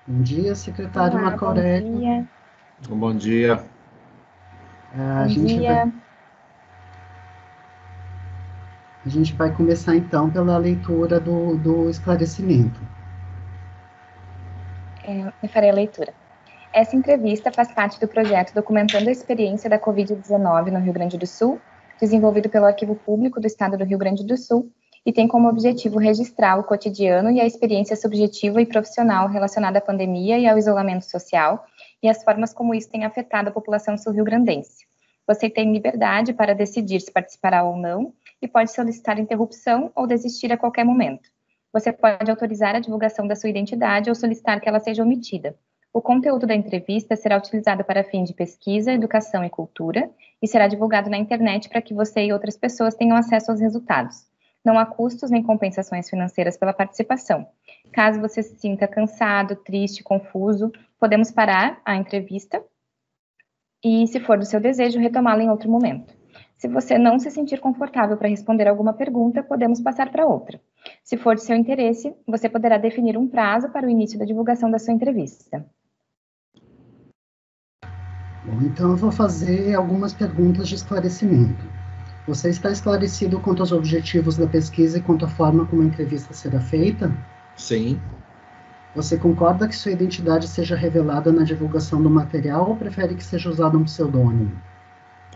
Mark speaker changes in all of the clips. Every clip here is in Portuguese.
Speaker 1: Bom dia, secretário
Speaker 2: Olá,
Speaker 1: Marco
Speaker 2: bom
Speaker 1: Aurélio.
Speaker 2: dia.
Speaker 3: Bom dia.
Speaker 1: A
Speaker 2: Bom
Speaker 1: gente vai,
Speaker 2: dia.
Speaker 1: a gente vai começar então pela leitura do esclarecimento.
Speaker 2: Eu farei a leitura. Essa entrevista faz parte do projeto Documentando a Experiência da Covid-19 no Rio Grande do Sul, desenvolvido pelo Arquivo Público do Estado do Rio Grande do Sul, e tem como objetivo registrar o cotidiano e a experiência subjetiva e profissional relacionada à pandemia e ao isolamento social, e as formas como isso tem afetado a população sul-riograndense. Você tem liberdade para decidir se participará ou não, e pode solicitar interrupção ou desistir a qualquer momento. Você pode autorizar a divulgação da sua identidade ou solicitar que ela seja omitida. O conteúdo da entrevista será utilizado para fins de pesquisa, educação e cultura e será divulgado na internet para que você e outras pessoas tenham acesso aos resultados. Não há custos nem compensações financeiras pela participação. Caso você se sinta cansado, triste, confuso, podemos parar a entrevista e, se for do seu desejo, retomá-la em outro momento. Se você não se sentir confortável para responder alguma pergunta, podemos passar para outra. Se for de seu interesse, você poderá definir um prazo para o início da divulgação da sua entrevista.
Speaker 1: Bom, então eu vou fazer algumas perguntas de esclarecimento. Você está esclarecido quanto aos objetivos da pesquisa e quanto à forma como a entrevista será feita?
Speaker 3: Sim,
Speaker 1: Você concorda que sua identidade seja revelada na divulgação do material ou prefere que seja usado um pseudônimo?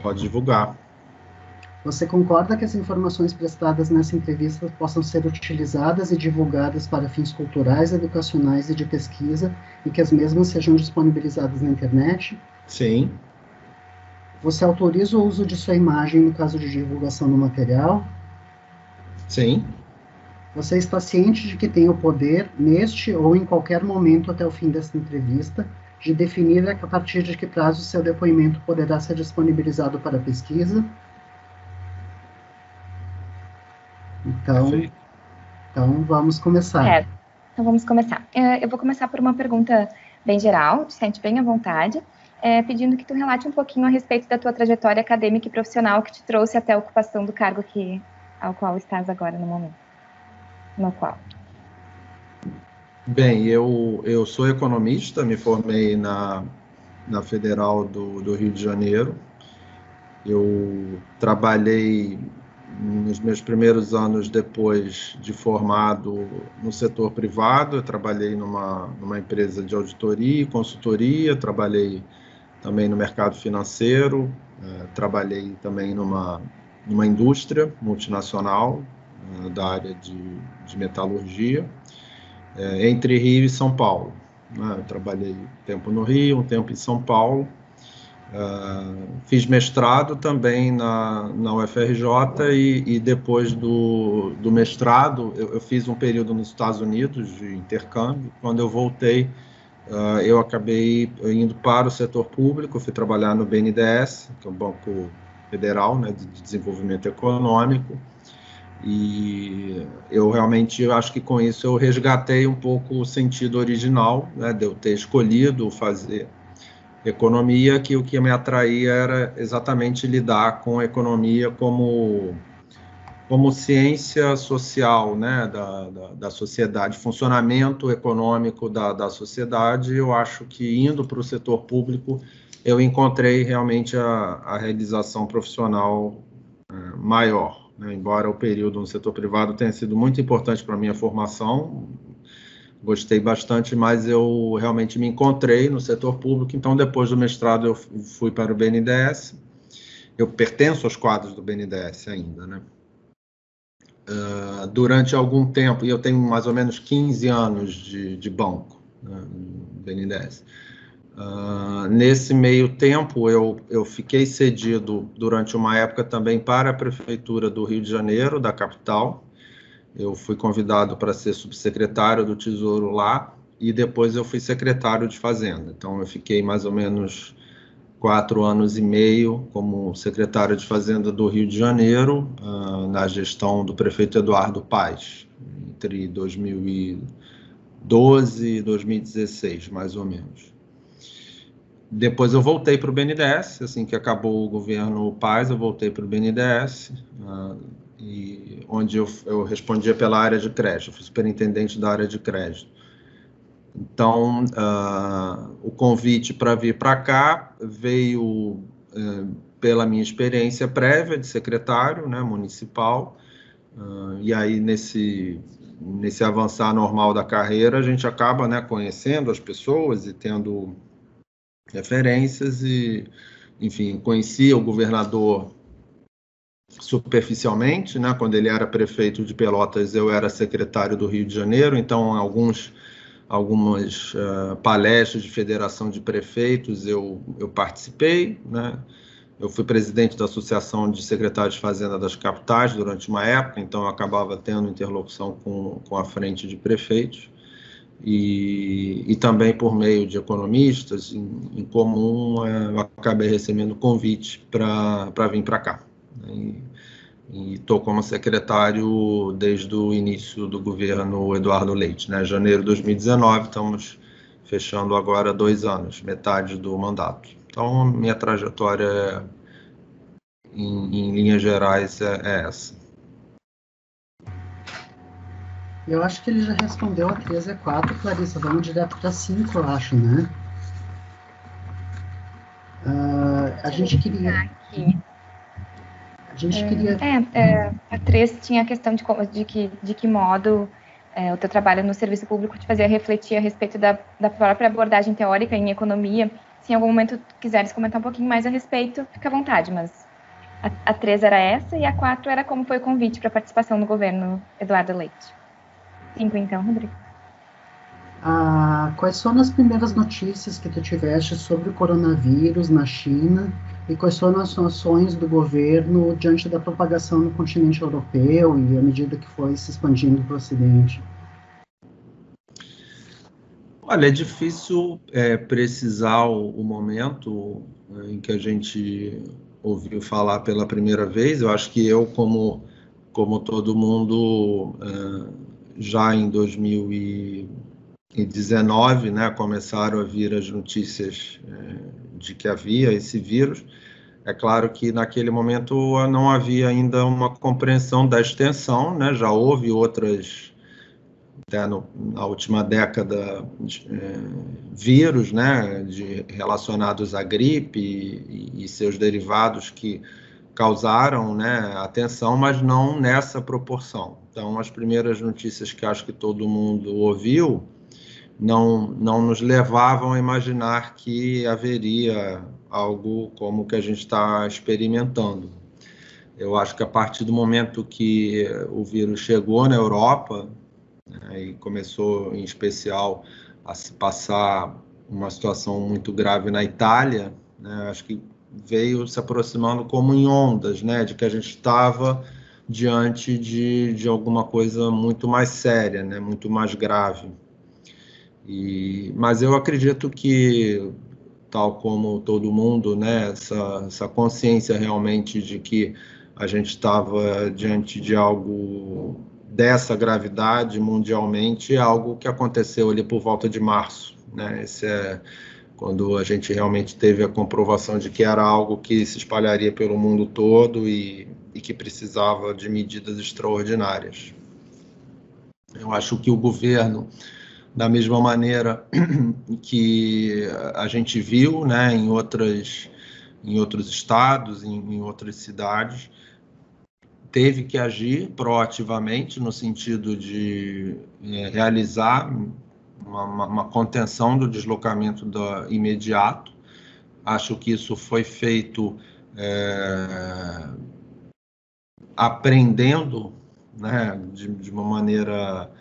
Speaker 3: pode divulgar.
Speaker 1: Você concorda que as informações prestadas nessa entrevista possam ser utilizadas e divulgadas para fins culturais, educacionais e de pesquisa e que as mesmas sejam disponibilizadas na internet?
Speaker 3: Sim,
Speaker 1: Você autoriza o uso de sua imagem no caso de divulgação do material?
Speaker 3: sim,
Speaker 1: Você está ciente de que tem o poder, neste ou em qualquer momento até o fim desta entrevista, de definir a partir de que prazo seu depoimento poderá ser disponibilizado para pesquisa? Então,
Speaker 3: perfeito.
Speaker 1: então vamos começar.
Speaker 2: Certo. Então vamos começar. Eu vou começar por uma pergunta bem geral, te sente bem à vontade, pedindo que tu relate um pouquinho a respeito da tua trajetória acadêmica e profissional que te trouxe até a ocupação do cargo ao qual estás agora no momento. No qual.
Speaker 3: Bem, eu sou economista, me formei na Federal do Rio de Janeiro. Eu trabalhei nos meus primeiros anos depois de formado no setor privado. Eu trabalhei numa empresa de auditoria e consultoria, trabalhei também no mercado financeiro, trabalhei também numa indústria multinacional da área de metalurgia, entre Rio e São Paulo. Eu trabalhei um tempo no Rio, um tempo em São Paulo. Fiz mestrado também na UFRJ e depois do mestrado eu fiz um período nos Estados Unidos de intercâmbio. Quando eu voltei, eu acabei indo para o setor público, fui trabalhar no BNDES, que é o Banco Federal, né, de Desenvolvimento Econômico, e eu realmente acho que com isso eu resgatei um pouco o sentido original, né, de eu ter escolhido fazer economia, que o que me atraía era exatamente lidar com a economia como ciência social, né, da sociedade, funcionamento econômico da sociedade. Eu acho que indo para o setor público, eu encontrei realmente a realização profissional maior, né? Embora o período no setor privado tenha sido muito importante para a minha formação, gostei bastante, mas eu realmente me encontrei no setor público. Então, depois do mestrado, eu fui para o BNDES. Eu pertenço aos quadros do BNDES ainda, né? Durante algum tempo, e eu tenho mais ou menos 15 anos de banco, né, no BNDES. Nesse meio tempo, eu fiquei cedido durante uma época também para a Prefeitura do Rio de Janeiro, da capital. Eu fui convidado para ser subsecretário do Tesouro lá e depois eu fui secretário de Fazenda. Então, eu fiquei mais ou menos 4 anos e meio como secretário de Fazenda do Rio de Janeiro, na gestão do prefeito Eduardo Paes, entre 2012 e 2016, mais ou menos. Depois eu voltei para o BNDES, assim que acabou o governo Paes, eu voltei para o BNDES, onde eu respondia pela área de crédito, fui superintendente da área de crédito. Então, o convite para vir para cá veio pela minha experiência prévia de secretário, né, municipal, e aí nesse avançar normal da carreira, a gente acaba, né, conhecendo as pessoas e tendo referências e, enfim, conhecia o governador superficialmente, né? Quando ele era prefeito de Pelotas, eu era secretário do Rio de Janeiro, então algumas palestras de federação de prefeitos eu participei, né? Eu fui presidente da Associação de Secretários de Fazenda das Capitais durante uma época, então eu acabava tendo interlocução com a frente de prefeitos. E também por meio de economistas em comum, eu acabei recebendo convite para vir para cá. E estou como secretário desde o início do governo Eduardo Leite, né? Janeiro de 2019, estamos fechando agora 2 anos, metade do mandato. Então, minha trajetória, em linhas gerais, é essa.
Speaker 1: Eu acho que ele já respondeu a 3 e a 4, Clarissa. Vamos direto para 5, eu acho, né? A gente queria...
Speaker 2: A 3 tinha a questão de que modo o teu trabalho no serviço público te fazia refletir a respeito da própria abordagem teórica em economia. Se em algum momento quiseres comentar um pouquinho mais a respeito, fica à vontade, mas a 3 era essa e a 4 era como foi o convite para a participação no governo Eduardo Leite. 5, então, Rodrigo.
Speaker 1: Quais foram as primeiras notícias que tu tiveste sobre o coronavírus na China e quais foram as ações do governo diante da propagação no continente europeu e à medida que foi se expandindo para o Ocidente?
Speaker 3: Olha, é difícil precisar o momento em que a gente ouviu falar pela primeira vez. Eu acho que eu, como todo mundo, já em 2019, né, começaram a vir as notícias de que havia esse vírus. É claro que naquele momento não havia ainda uma compreensão da extensão, né? Já houve outras, até na última década, vírus, né, relacionados à gripe e seus derivados que causaram, né, atenção, mas não nessa proporção. Então, as primeiras notícias que acho que todo mundo ouviu não nos levavam a imaginar que haveria algo como o que a gente está experimentando. Eu acho que a partir do momento que o vírus chegou na Europa, né, e começou, em especial, a se passar uma situação muito grave na Itália, né, acho que veio se aproximando como em ondas, né, de que a gente estava diante de alguma coisa muito mais séria, né, muito mais grave. Mas eu acredito que, tal como todo mundo, né, essa consciência realmente de que a gente estava diante de algo dessa gravidade mundialmente, é algo que aconteceu ali por volta de março, né? Esse é quando a gente realmente teve a comprovação de que era algo que se espalharia pelo mundo todo e que precisava de medidas extraordinárias. Eu acho que o governo, da mesma maneira que a gente viu, né, em outros estados, em outras cidades, teve que agir proativamente no sentido de realizar uma contenção do deslocamento imediato. Acho que isso foi feito aprendendo, né, de uma maneira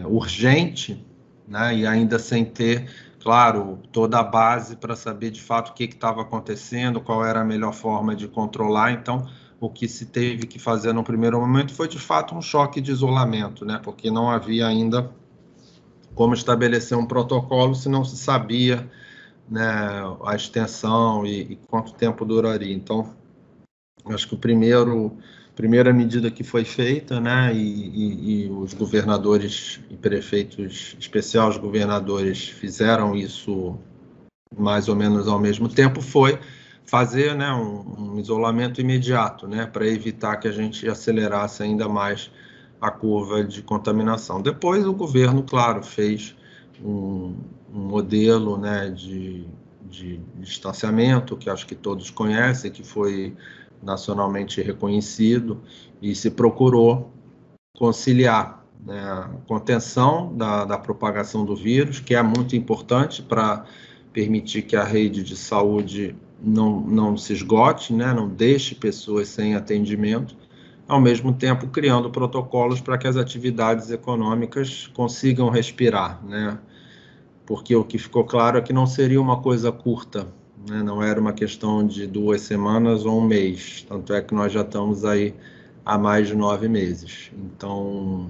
Speaker 3: urgente, né, e ainda sem ter, claro, toda a base para saber de fato o que estava acontecendo, qual era a melhor forma de controlar. Então, o que se teve que fazer no primeiro momento foi de fato um choque de isolamento, né, porque não havia ainda como estabelecer um protocolo se não se sabia, né, a extensão e quanto tempo duraria. Então, acho que primeira medida que foi feita, né, e os governadores e prefeitos, especial os governadores, fizeram isso mais ou menos ao mesmo tempo, foi fazer, né, um isolamento imediato, né, para evitar que a gente acelerasse ainda mais a curva de contaminação. Depois o governo, claro, fez um modelo, né, de distanciamento, que acho que todos conhecem, que foi nacionalmente reconhecido, e se procurou conciliar, né, a contenção da propagação do vírus, que é muito importante para permitir que a rede de saúde não se esgote, né, não deixe pessoas sem atendimento, ao mesmo tempo criando protocolos para que as atividades econômicas consigam respirar, né? Porque o que ficou claro é que não seria uma coisa curta, né? Não era uma questão de 2 semanas ou um mês, tanto é que nós já estamos aí há mais de 9 meses. Então,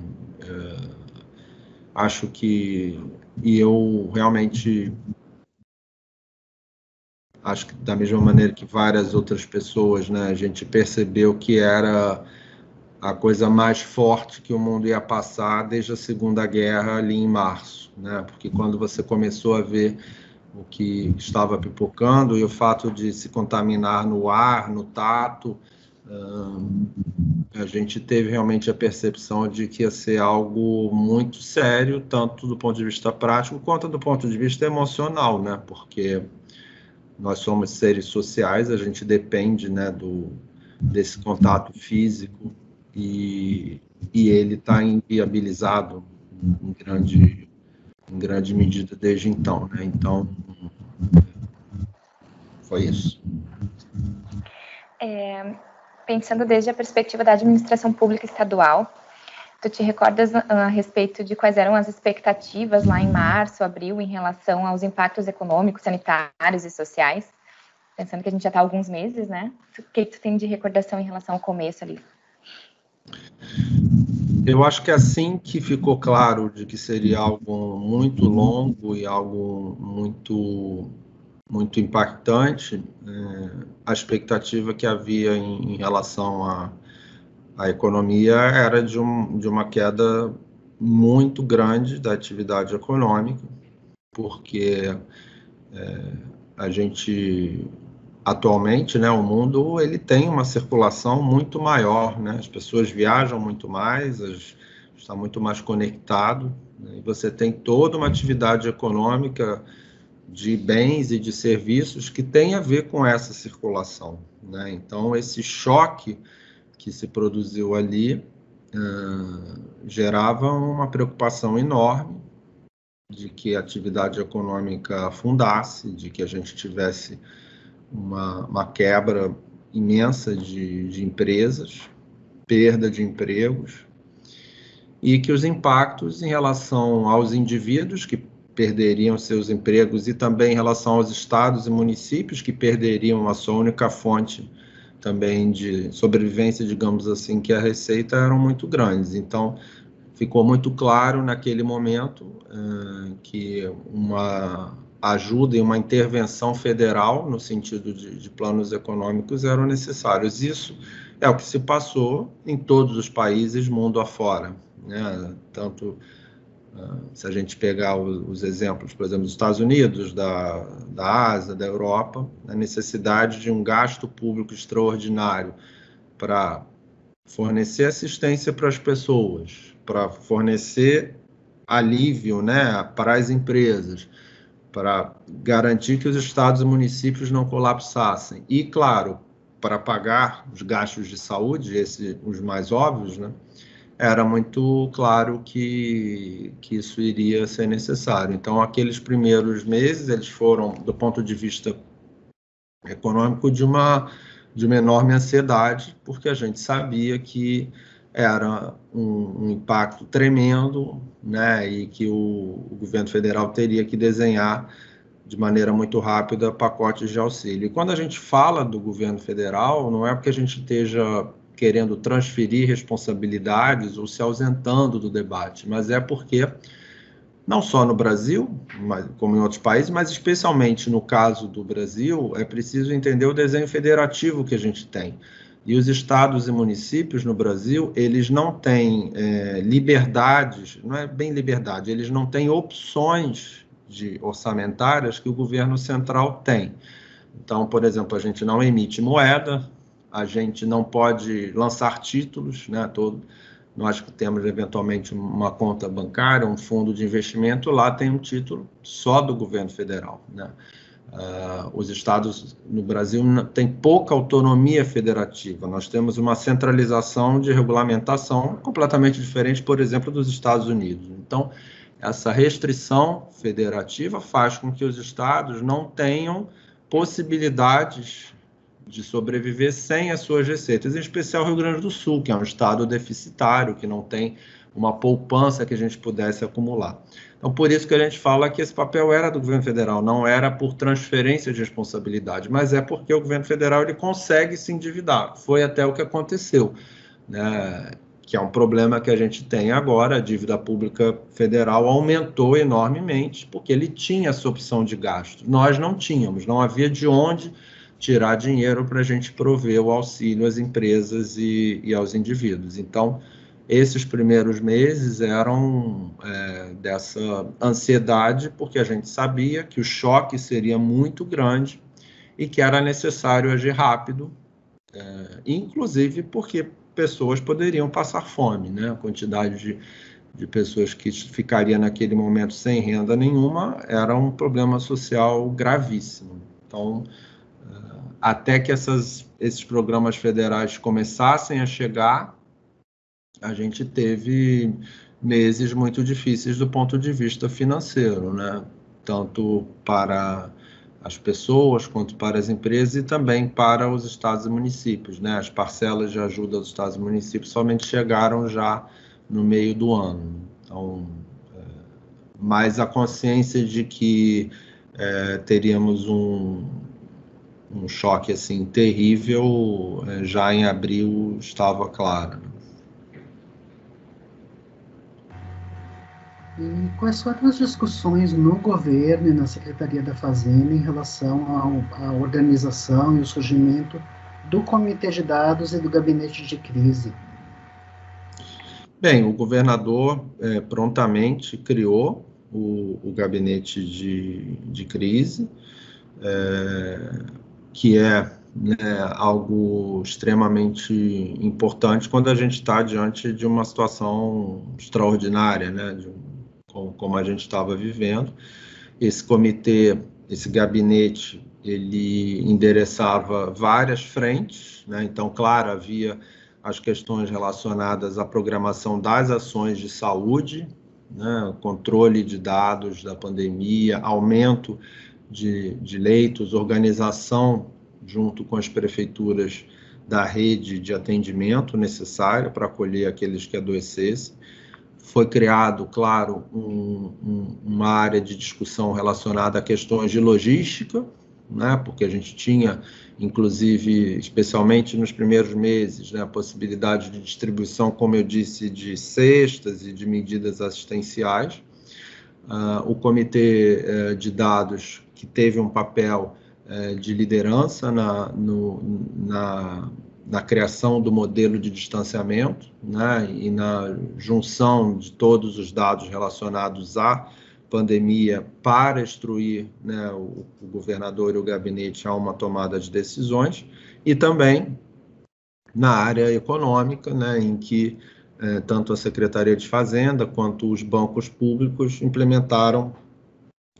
Speaker 3: acho que, e eu realmente acho que da mesma maneira que várias outras pessoas, né, a gente percebeu que era a coisa mais forte que o mundo ia passar desde a Segunda Guerra, ali em março, né? Porque quando você começou a ver o que estava pipocando e o fato de se contaminar no ar, no tato, a gente teve realmente a percepção de que ia ser algo muito sério, tanto do ponto de vista prático quanto do ponto de vista emocional, né? Porque nós somos seres sociais, a gente depende, né, desse contato físico, e ele está inviabilizado em grande medida desde então, né? Então, foi isso.
Speaker 2: Pensando desde a perspectiva da administração pública estadual, tu te recordas a respeito de quais eram as expectativas lá em março, abril, em relação aos impactos econômicos, sanitários e sociais? Pensando que a gente já está há alguns meses, né? O que tu tem de recordação em relação ao começo ali?
Speaker 3: Eu acho que assim que ficou claro de que seria algo muito longo e algo muito impactante, a expectativa que havia em relação à economia era de uma queda muito grande da atividade econômica, porque a gente atualmente, né, o mundo ele tem uma circulação muito maior, né? As pessoas viajam muito mais, está muito mais conectado, né? E você tem toda uma atividade econômica de bens e de serviços que tem a ver com essa circulação, né? Então, esse choque que se produziu ali gerava uma preocupação enorme de que a atividade econômica afundasse, de que a gente tivesse uma quebra imensa de empresas, perda de empregos, e que os impactos em relação aos indivíduos que perderiam seus empregos e também em relação aos estados e municípios que perderiam a sua única fonte também de sobrevivência, digamos assim, que é a receita, eram muito grandes. Então, ficou muito claro naquele momento que uma ajuda e uma intervenção federal no sentido de planos econômicos eram necessários. Isso é o que se passou em todos os países mundo afora, né? Tanto se a gente pegar os exemplos, por exemplo, dos Estados Unidos, da Ásia, da Europa, a necessidade de um gasto público extraordinário para fornecer assistência para as pessoas, para fornecer alívio, né, para as empresas, para garantir que os estados e municípios não colapsassem. E, claro, para pagar os gastos de saúde, os mais óbvios, né, era muito claro que isso iria ser necessário. Então, aqueles primeiros meses, eles foram, do ponto de vista econômico, de uma enorme ansiedade, porque a gente sabia que era um impacto tremendo, né, e que o governo federal teria que desenhar de maneira muito rápida pacotes de auxílio. E quando a gente fala do governo federal, não é porque a gente esteja querendo transferir responsabilidades ou se ausentando do debate, mas é porque, não só no Brasil, como em outros países, mas especialmente no caso do Brasil, é preciso entender o desenho federativo que a gente tem. E os estados e municípios no Brasil, eles não têm liberdades, não é bem liberdade, eles não têm opções orçamentárias que o governo central tem. Então, por exemplo, a gente não emite moeda, a gente não pode lançar títulos, né? nós que temos eventualmente uma conta bancária, um fundo de investimento, lá tem um título só do governo federal, né? Os estados no Brasil têm pouca autonomia federativa. Nós temos uma centralização de regulamentação completamente diferente, por exemplo, dos Estados Unidos. Então, essa restrição federativa faz com que os estados não tenham possibilidades de sobreviver sem as suas receitas, em especial o Rio Grande do Sul, que é um estado deficitário, que não tem uma poupança que a gente pudesse acumular. Então, por isso que a gente fala que esse papel era do governo federal, não era por transferência de responsabilidade, mas é porque o governo federal ele consegue se endividar. Foi até o que aconteceu, né? Que é um problema que a gente tem agora. A dívida pública federal aumentou enormemente, porque ele tinha essa opção de gasto. Nós não tínhamos, não havia de onde tirar dinheiro para a gente prover o auxílio às empresas e aos indivíduos. Então, esses primeiros meses eram dessa ansiedade, porque a gente sabia que o choque seria muito grande e que era necessário agir rápido, inclusive porque pessoas poderiam passar fome, né? A quantidade de pessoas que ficaria naquele momento sem renda nenhuma era um problema social gravíssimo. Então, até que esses programas federais começassem a chegar, a gente teve meses muito difíceis do ponto de vista financeiro, né? Tanto para as pessoas quanto para as empresas e também para os estados e municípios, né? As parcelas de ajuda dos estados e municípios somente chegaram já no meio do ano. Então, mas a consciência de que teríamos um choque assim terrível já em abril estava claro.
Speaker 1: E quais foram as discussões no governo e na Secretaria da Fazenda em relação à organização e o surgimento do Comitê de Dados e do Gabinete de Crise?
Speaker 3: Bem, o governador prontamente criou o Gabinete de Crise, que é algo extremamente importante quando a gente está diante de uma situação extraordinária, né, como a gente estava vivendo. Esse comitê, esse gabinete, ele endereçava várias frentes, né? Então, claro, havia as questões relacionadas à programação das ações de saúde, né? Controle de dados da pandemia, aumento de leitos, organização junto com as prefeituras da rede de atendimento necessária para acolher aqueles que adoecessem. Foi criado, claro, uma área de discussão relacionada a questões de logística, né, porque a gente tinha, inclusive, especialmente nos primeiros meses, né, a possibilidade de distribuição, como eu disse, de cestas e de medidas assistenciais. O Comitê de Dados, que teve um papel de liderança na criação do modelo de distanciamento, né, e na junção de todos os dados relacionados à pandemia para instruir, né, o governador e o gabinete a uma tomada de decisões, e também na área econômica, né, em que tanto a Secretaria de Fazenda quanto os bancos públicos implementaram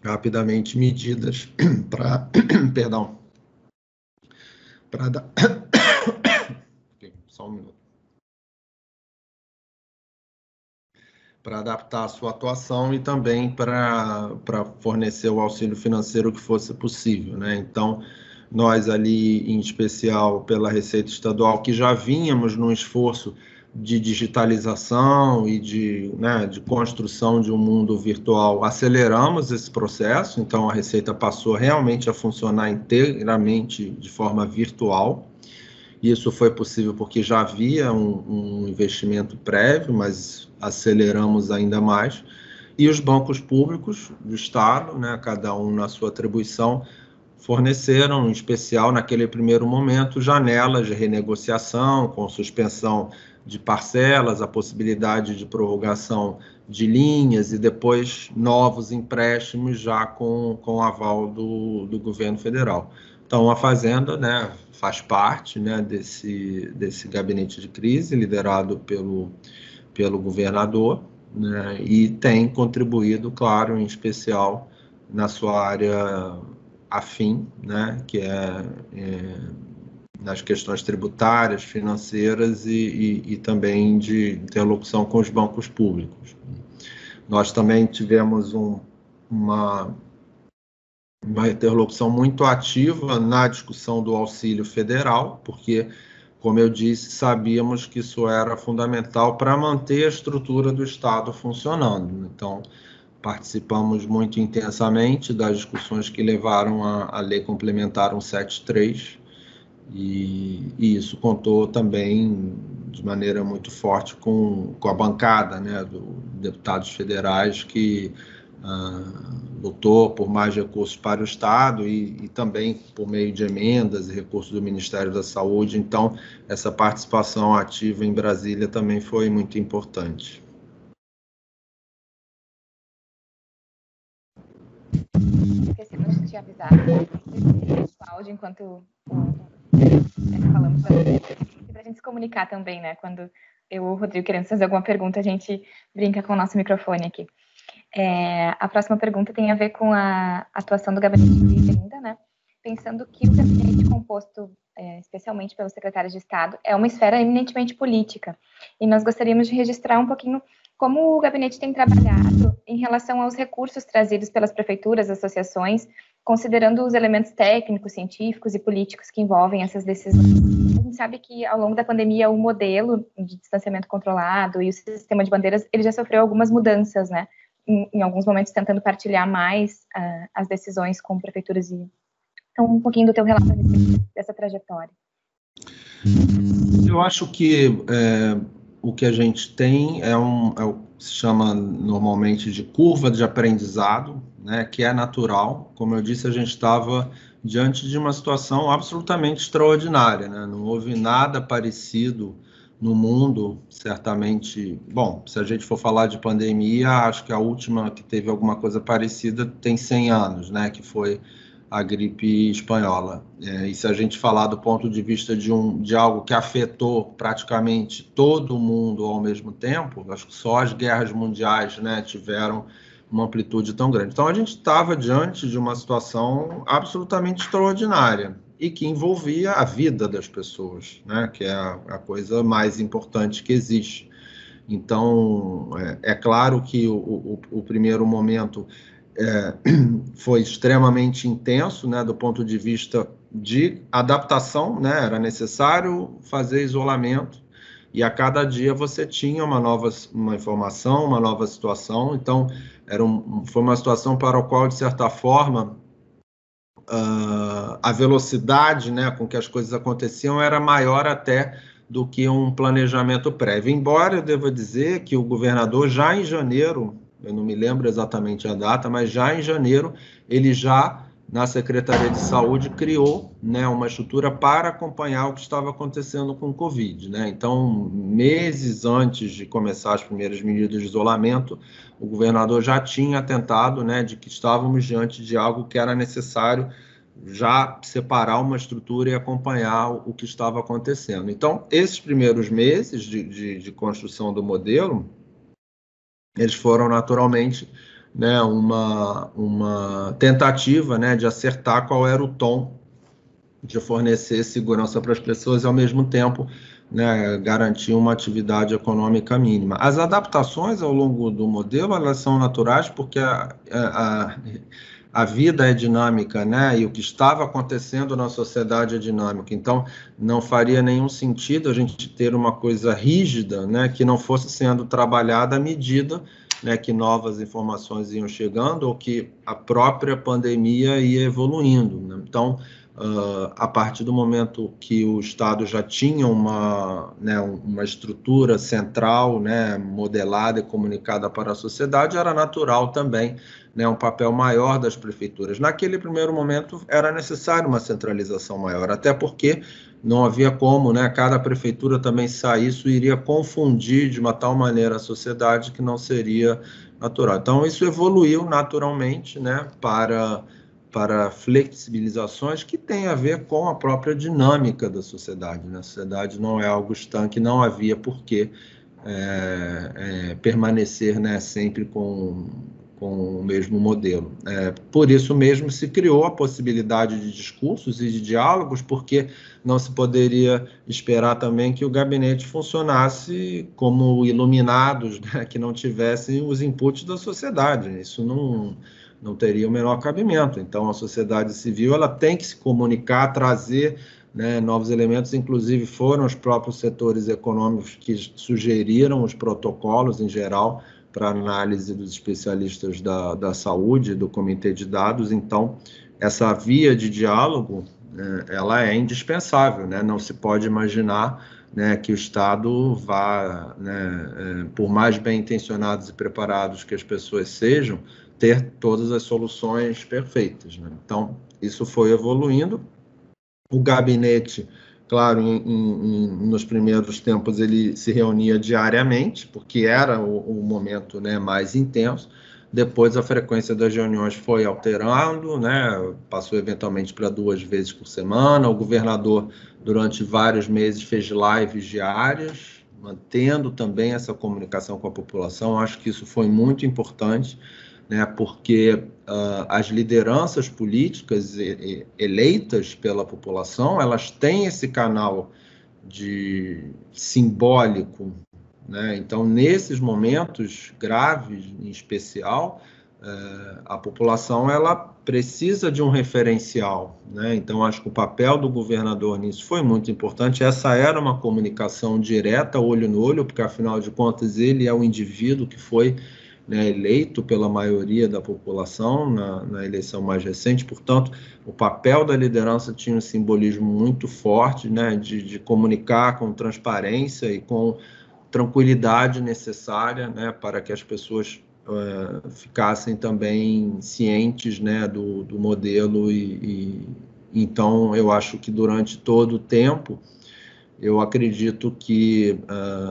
Speaker 3: rapidamente medidas para, para dar só um minuto, para adaptar a sua atuação e também para fornecer o auxílio financeiro que fosse possível, né? Então, nós ali, em especial pela Receita Estadual, que já vínhamos num esforço de digitalização e de construção de um mundo virtual, aceleramos esse processo. Então, a Receita passou realmente a funcionar inteiramente de forma virtual. Isso foi possível porque já havia um investimento prévio, mas aceleramos ainda mais. E os bancos públicos do Estado, né, cada um na sua atribuição, forneceram, em especial naquele primeiro momento, janelas de renegociação, com suspensão de parcelas, a possibilidade de prorrogação de linhas e depois novos empréstimos já com o aval do governo federal. Então, a Fazenda, né, faz parte, né, desse gabinete de crise, liderado pelo pelo governador, né, e tem contribuído, claro, em especial na sua área afim, né, que é nas questões tributárias, financeiras e também de interlocução com os bancos públicos. Nós também tivemos uma interlocução muito ativa na discussão do auxílio federal, porque, como eu disse, sabíamos que isso era fundamental para manter a estrutura do Estado funcionando. Então, participamos muito intensamente das discussões que levaram à Lei Complementar 173, e isso contou também de maneira muito forte com a bancada, né, dos deputados federais que lutou por mais recursos para o Estado e também por meio de emendas e recursos do Ministério da Saúde. Então, essa participação ativa em Brasília também foi muito importante.
Speaker 2: Esquecemos de te avisar o áudio enquanto falamos para a gente se comunicar também, né? Quando eu ou o Rodrigo queremos fazer alguma pergunta, a gente brinca com o nosso microfone aqui. A próxima pergunta tem a ver com a atuação do gabinete de crise ainda, né? Pensando que o gabinete composto especialmente pelos secretários de Estado é uma esfera eminentemente política, e nós gostaríamos de registrar um pouquinho como o gabinete tem trabalhado em relação aos recursos trazidos pelas prefeituras, associações, considerando os elementos técnicos, científicos e políticos que envolvem essas decisões. A gente sabe que, ao longo da pandemia, o modelo de distanciamento controlado e o sistema de bandeiras, ele já sofreu algumas mudanças, né? Em alguns momentos tentando partilhar mais as decisões com prefeituras. Então, um pouquinho do teu relato a respeito dessa trajetória.
Speaker 3: Eu acho que o que a gente tem é o que se chama normalmente de curva de aprendizado, né, que é natural. Como eu disse, a gente estava diante de uma situação absolutamente extraordinária, né? Não houve nada parecido no mundo, certamente. Bom, se a gente for falar de pandemia, acho que a última que teve alguma coisa parecida tem 100 anos, né, que foi a gripe espanhola. E se a gente falar do ponto de vista de algo que afetou praticamente todo o mundo ao mesmo tempo, acho que só as guerras mundiais, né, tiveram uma amplitude tão grande. Então, a gente estava diante de uma situação absolutamente extraordinária e que envolvia a vida das pessoas, né, que é a coisa mais importante que existe. Então, é claro que o primeiro momento foi extremamente intenso, né, do ponto de vista de adaptação, né, era necessário fazer isolamento, e a cada dia você tinha uma informação, uma nova situação. Então, foi uma situação para a qual, de certa forma, a velocidade, né, com que as coisas aconteciam era maior até do que um planejamento prévio. Embora eu deva dizer que o governador, já em janeiro, eu não me lembro exatamente a data, mas já em janeiro, ele já, na Secretaria de Saúde, criou, né, uma estrutura para acompanhar o que estava acontecendo com o Covid, né? Então, meses antes de começar as primeiras medidas de isolamento, o governador já tinha atentado, né, de que estávamos diante de algo que era necessário já separar uma estrutura e acompanhar o que estava acontecendo. Então, esses primeiros meses de construção do modelo, eles foram naturalmente, né, uma tentativa, né, de acertar qual era o tom de fornecer segurança para as pessoas e, ao mesmo tempo, né, garantir uma atividade econômica mínima. As adaptações ao longo do modelo, elas são naturais porque a vida é dinâmica, né, e o que estava acontecendo na sociedade é dinâmico. Então, não faria nenhum sentido a gente ter uma coisa rígida, né, que não fosse sendo trabalhada à medida, né, que novas informações iam chegando ou que a própria pandemia ia evoluindo, né? Então, a partir do momento que o Estado já tinha uma estrutura central, né, modelada e comunicada para a sociedade, era natural também, né, um papel maior das prefeituras. Naquele primeiro momento era necessário uma centralização maior, até porque não havia como, né, cada prefeitura também sair, isso iria confundir de uma tal maneira a sociedade que não seria natural. Então, isso evoluiu naturalmente, né, para flexibilizações que têm a ver com a própria dinâmica da sociedade, né? A sociedade não é algo estanque, não havia por que permanecer, né, sempre com o mesmo modelo. Por isso mesmo se criou a possibilidade de discursos e de diálogos, porque não se poderia esperar também que o gabinete funcionasse como iluminados, né, que não tivessem os inputs da sociedade. Isso não teria o menor cabimento. Então, a sociedade civil ela tem que se comunicar, trazer, né, novos elementos, inclusive foram os próprios setores econômicos que sugeriram os protocolos em geral para análise dos especialistas da saúde, do comitê de dados. Então, essa via de diálogo, ela é indispensável, né? Não se pode imaginar, né, que o Estado vá, né, por mais bem intencionados e preparados que as pessoas sejam, ter todas as soluções perfeitas, né? Então, isso foi evoluindo. O gabinete, claro, nos primeiros tempos ele se reunia diariamente, porque era o momento, né, mais intenso. Depois a frequência das reuniões foi alterando, né, passou eventualmente para 2 vezes por semana. O governador, durante vários meses, fez lives diárias, mantendo também essa comunicação com a população. Acho que isso foi muito importante, né, porque as lideranças políticas eleitas pela população, elas têm esse canal simbólico, né? Então, nesses momentos graves, em especial, a população ela precisa de um referencial, né? Então, acho que o papel do governador nisso foi muito importante. Essa era uma comunicação direta, olho no olho, porque, afinal de contas, ele é o indivíduo que foi, né, eleito pela maioria da população na eleição mais recente. Portanto, o papel da liderança tinha um simbolismo muito forte, né, de comunicar com transparência e com tranquilidade necessária, né, para que as pessoas ficassem também cientes, né, do modelo. Então, eu acho que durante todo o tempo, eu acredito que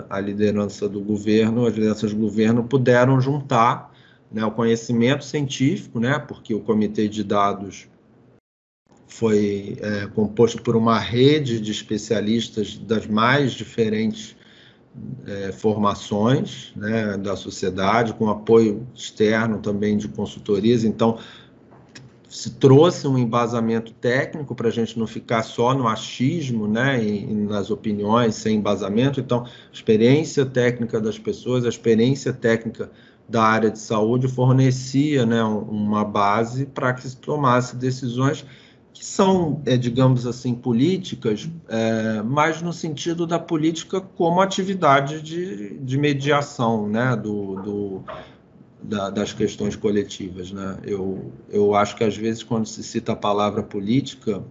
Speaker 3: as lideranças do governo puderam juntar, né, o conhecimento científico, né, porque o comitê de dados foi composto por uma rede de especialistas das mais diferentes formações, né, da sociedade, com apoio externo também de consultorias. Então, se trouxe um embasamento técnico para a gente não ficar só no achismo, né, e nas opiniões sem embasamento. Então, a experiência técnica das pessoas, a experiência técnica da área de saúde fornecia, né, uma base para que se tomasse decisões que são, digamos assim, políticas, mas no sentido da política como atividade de mediação, né, das questões coletivas, né? Eu acho que, às vezes, quando se cita a palavra política,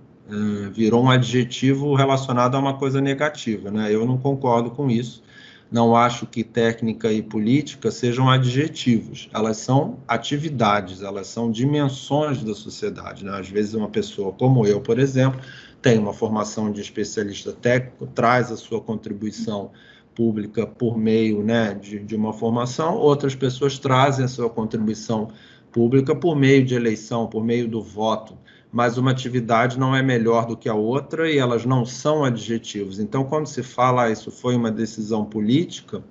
Speaker 3: virou um adjetivo relacionado a uma coisa negativa, né? Eu não concordo com isso. Não acho que técnica e política sejam adjetivos. Elas são atividades, elas são dimensões da sociedade, né? Às vezes, uma pessoa como eu, por exemplo, tem uma formação de especialista técnico, traz a sua contribuição pública por meio, né, de uma formação. Outras pessoas trazem a sua contribuição pública por meio de eleição, por meio do voto, mas uma atividade não é melhor do que a outra e elas não são adjetivos. Então, quando se fala isso foi uma decisão política,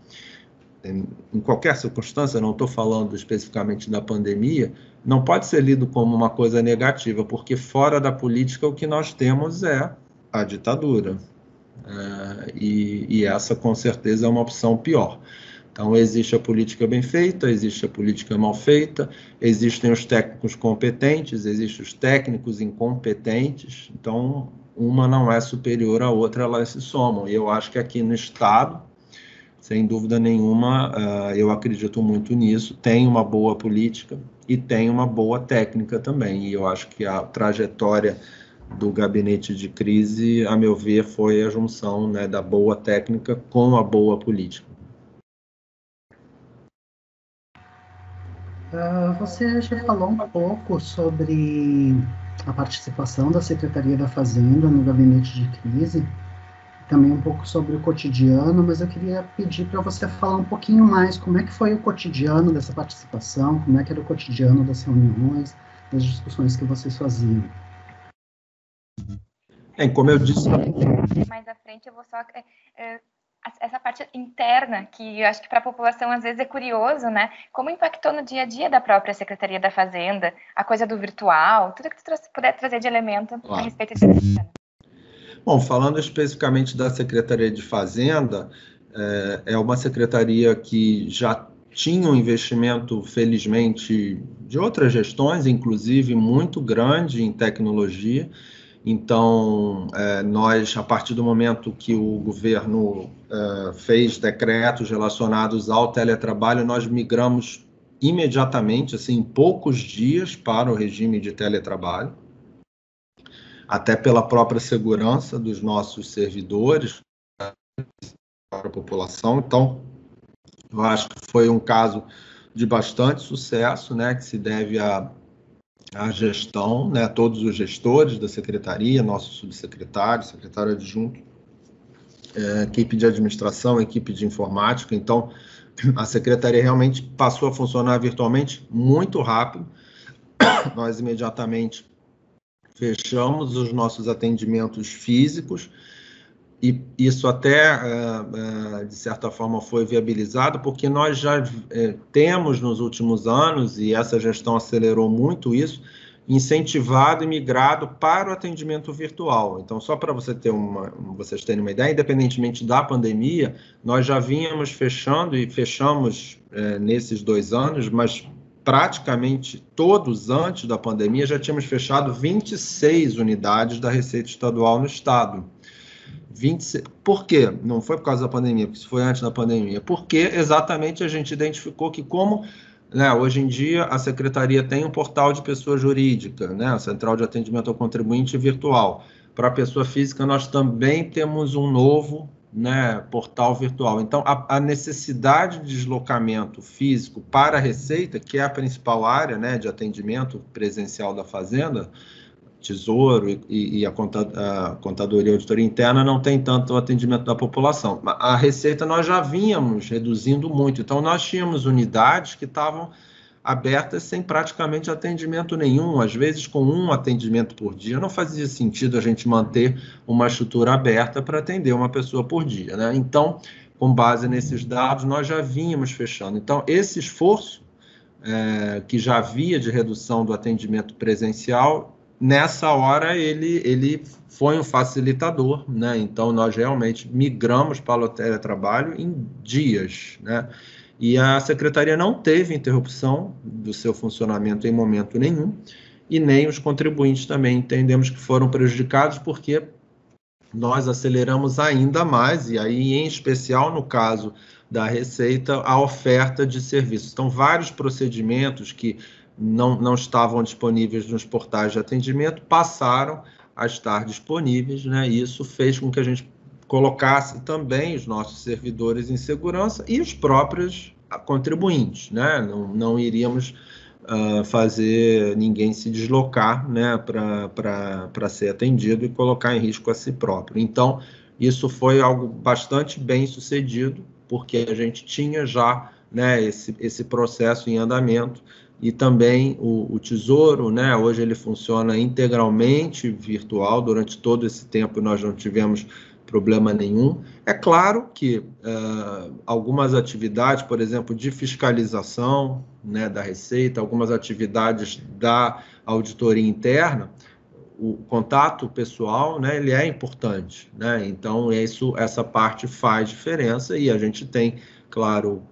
Speaker 3: em qualquer circunstância, não estou falando especificamente da pandemia, não pode ser lido como uma coisa negativa, porque fora da política o que nós temos é a ditadura. E essa, com certeza, é uma opção pior. Então, existe a política bem feita, existe a política mal feita, existem os técnicos competentes, existem os técnicos incompetentes. Então, uma não é superior à outra, elas se somam. E eu acho que aqui no Estado, sem dúvida nenhuma, eu acredito muito nisso, tem uma boa política e tem uma boa técnica também. E eu acho que a trajetória do gabinete de crise, a meu ver, foi a junção, né, da boa técnica com a boa política.
Speaker 1: Você já falou um pouco sobre a participação da Secretaria da Fazenda no gabinete de crise, também um pouco sobre o cotidiano, mas eu queria pedir para você falar um pouquinho mais como é que foi o cotidiano dessa participação, como é que era o cotidiano das reuniões, das discussões que vocês faziam.
Speaker 3: Como eu disse...
Speaker 2: Mais à frente, eu vou só essa parte interna, que eu acho que para a população às vezes é curioso, né? Como impactou no dia a dia da própria Secretaria da Fazenda, a coisa do virtual, tudo que tu puder trazer de elemento a respeito disso.
Speaker 3: Bom, falando especificamente da Secretaria de Fazenda, é uma secretaria que já tinha um investimento, felizmente, de outras gestões, inclusive muito grande em tecnologia. Então, nós, a partir do momento que o governo fez decretos relacionados ao teletrabalho, nós migramos imediatamente, assim, em poucos dias, para o regime de teletrabalho, até pela própria segurança dos nossos servidores, para a população. Então, eu acho que foi um caso de bastante sucesso, né, que se deve à gestão, né, todos os gestores da secretaria, nosso subsecretário, secretário adjunto, equipe de administração, equipe de informática. Então, a secretaria realmente passou a funcionar virtualmente muito rápido. Nós imediatamente fechamos os nossos atendimentos físicos, e isso até, de certa forma, foi viabilizado, porque nós já temos nos últimos anos, e essa gestão acelerou muito isso, incentivado e migrado para o atendimento virtual. Então, só para vocês terem uma ideia, independentemente da pandemia, nós já vínhamos fechando, e fechamos nesses 2 anos, mas praticamente todos antes da pandemia já tínhamos fechado 26 unidades da Receita Estadual no estado. 26. Por quê? Não foi por causa da pandemia, porque isso foi antes da pandemia. Porque exatamente a gente identificou que hoje em dia a Secretaria tem um portal de pessoa jurídica, né, a Central de Atendimento ao Contribuinte virtual. Para a pessoa física, nós também temos um novo, né, portal virtual. Então, a necessidade de deslocamento físico para a Receita, que é a principal área, né, de atendimento presencial da Fazenda, Tesouro e a Contadoria e Auditoria Interna, não tem tanto atendimento da população. A Receita nós já vínhamos reduzindo muito, então nós tínhamos unidades que estavam abertas sem praticamente atendimento nenhum, às vezes com um atendimento por dia. Não fazia sentido a gente manter uma estrutura aberta para atender uma pessoa por dia, né? Então, com base nesses dados, nós já vínhamos fechando. Então, esse esforço que já havia de redução do atendimento presencial, nessa hora ele foi um facilitador, né? Então, nós realmente migramos para o teletrabalho em dias, né? E a Secretaria não teve interrupção do seu funcionamento em momento nenhum, e nem os contribuintes também entendemos que foram prejudicados, porque nós aceleramos ainda mais, e aí, em especial no caso da Receita, a oferta de serviços. Então, vários procedimentos que não estavam disponíveis nos portais de atendimento passaram a estar disponíveis, né? E isso fez com que a gente colocasse também os nossos servidores em segurança e os próprios contribuintes, né? Não iríamos fazer ninguém se deslocar, né, para ser atendido e colocar em risco a si próprio. Então, isso foi algo bastante bem sucedido, porque a gente tinha já, né, esse processo em andamento. E também o Tesouro, né, hoje ele funciona integralmente virtual. Durante todo esse tempo nós não tivemos problema nenhum. É claro que algumas atividades, por exemplo, de fiscalização, né, da Receita, algumas atividades da auditoria interna, o contato pessoal, né, ele é importante, né? Então essa parte faz diferença, e a gente tem, claro,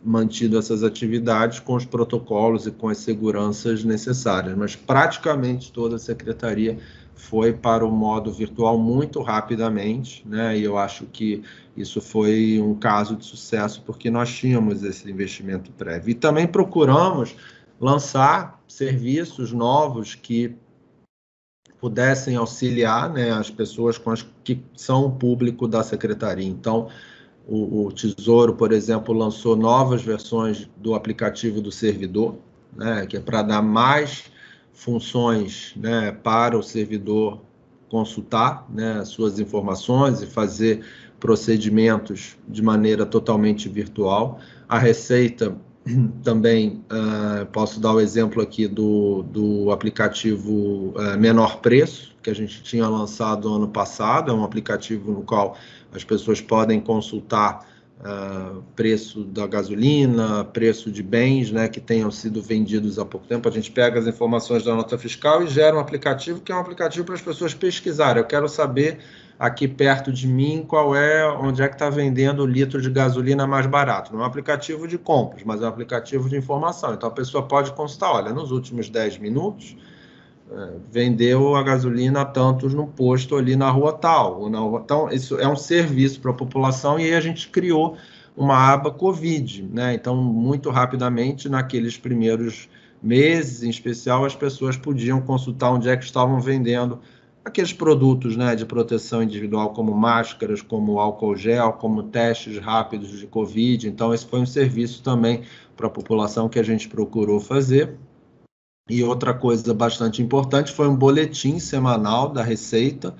Speaker 3: mantido essas atividades com os protocolos e com as seguranças necessárias, mas praticamente toda a secretaria foi para o modo virtual muito rapidamente, né? E eu acho que isso foi um caso de sucesso, porque nós tínhamos esse investimento prévio. E também procuramos lançar serviços novos que pudessem auxiliar, né, as pessoas que são o público da secretaria. Então, o Tesouro, por exemplo, lançou novas versões do aplicativo do servidor, né, que é para dar mais funções, né, para o servidor consultar, né, suas informações e fazer procedimentos de maneira totalmente virtual. A Receita também posso dar o exemplo aqui do aplicativo Menor Preço, que a gente tinha lançado ano passado. É um aplicativo no qual as pessoas podem consultar preço da gasolina, preço de bens, né, que tenham sido vendidos há pouco tempo. A gente pega as informações da nota fiscal e gera um aplicativo que é um aplicativo para as pessoas pesquisarem. Eu quero saber aqui perto de mim onde é que está vendendo o litro de gasolina mais barato. Não é um aplicativo de compras, mas é um aplicativo de informação. Então a pessoa pode consultar, olha, nos últimos 10 minutos vendeu a gasolina a tantos no posto ali na rua tal. Então, isso é um serviço para a população, e aí a gente criou uma aba Covid, né? Então, muito rapidamente, naqueles primeiros meses, em especial, as pessoas podiam consultar onde é que estavam vendendo aqueles produtos, né, de proteção individual, como máscaras, como álcool gel, como testes rápidos de Covid. Então, esse foi um serviço também para a população que a gente procurou fazer. E outra coisa bastante importante foi um boletim semanal da Receita,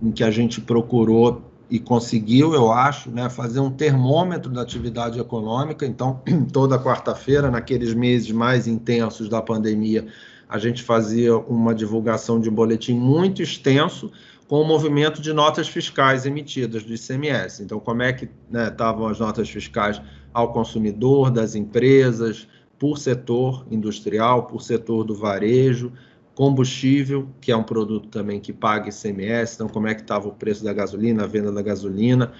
Speaker 3: em que a gente procurou e conseguiu, eu acho, né, fazer um termômetro da atividade econômica. Então, toda quarta-feira, naqueles meses mais intensos da pandemia, a gente fazia uma divulgação de um boletim muito extenso com o movimento de notas fiscais emitidas do ICMS. Então, como é que estavam as notas fiscais ao consumidor, das empresas, por setor industrial, por setor do varejo, combustível, que é um produto também que paga ICMS, então como é que estava o preço da gasolina, a venda da gasolina,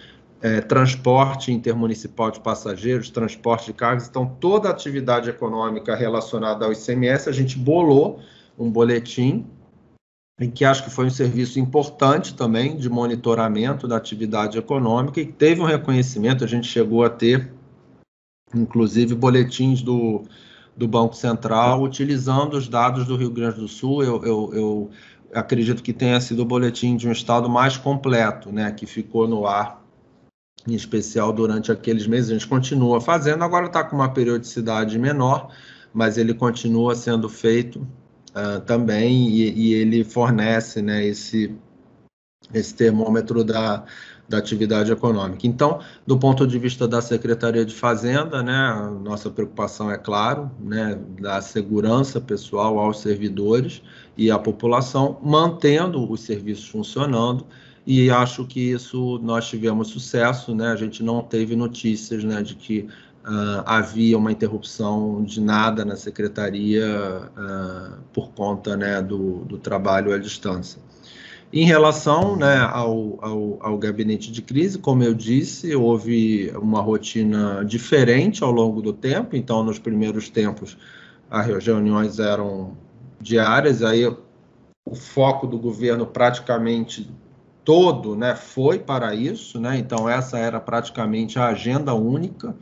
Speaker 3: transporte intermunicipal de passageiros, transporte de cargas. Então toda a atividade econômica relacionada ao ICMS, a gente bolou um boletim, em que acho que foi um serviço importante também de monitoramento da atividade econômica, e teve um reconhecimento. A gente chegou a ter inclusive boletins do Banco Central utilizando os dados do Rio Grande do Sul. Eu acredito que tenha sido o boletim de um estado mais completo, né, que ficou no ar, em especial durante aqueles meses. A gente continua fazendo, agora está com uma periodicidade menor, mas ele continua sendo feito também, e ele fornece, né, esse termômetro da atividade econômica. Então, do ponto de vista da Secretaria de Fazenda, né, a nossa preocupação é, claro, né, da segurança pessoal aos servidores e à população, mantendo os serviços funcionando, e acho que isso nós tivemos sucesso, né? A gente não teve notícias, né, de que havia uma interrupção de nada na Secretaria por conta, né, do trabalho à distância. Em relação, né, ao gabinete de crise, como eu disse, houve uma rotina diferente ao longo do tempo. Então, nos primeiros tempos, as reuniões eram diárias, aí o foco do governo praticamente todo, né, foi para isso, né? Então, essa era praticamente a agenda única.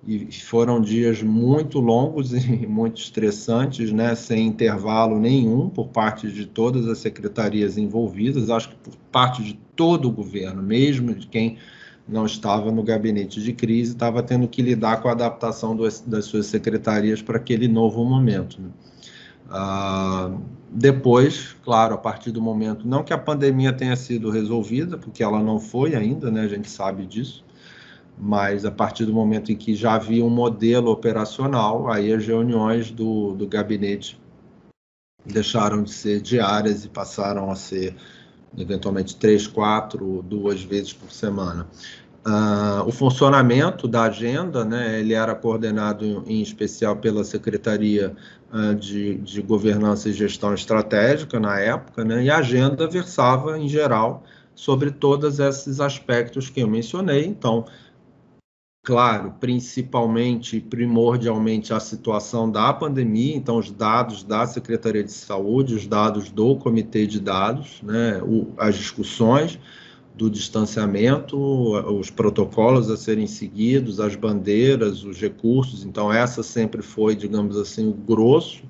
Speaker 3: E foram dias muito longos e muito estressantes, né, sem intervalo nenhum por parte de todas as secretarias envolvidas. Acho que por parte de todo o governo, mesmo de quem não estava no gabinete de crise, estava tendo que lidar com a adaptação das suas secretarias para aquele novo momento, né? Depois, claro, a partir do momento, não que a pandemia tenha sido resolvida, porque ela não foi ainda, né, a gente sabe disso, mas a partir do momento em que já havia um modelo operacional, aí as reuniões do gabinete deixaram de ser diárias e passaram a ser, eventualmente, 3, 4, 2 vezes por semana. O funcionamento da agenda, né, ele era coordenado em especial pela Secretaria de Governança e Gestão Estratégica na época, né, e a agenda versava, em geral, sobre todos esses aspectos que eu mencionei. Então, claro, principalmente, primordialmente, a situação da pandemia. Então, os dados da Secretaria de Saúde, os dados do Comitê de Dados, né, as discussões do distanciamento, os protocolos a serem seguidos, as bandeiras, os recursos. Então, essa sempre foi, digamos assim, o grosso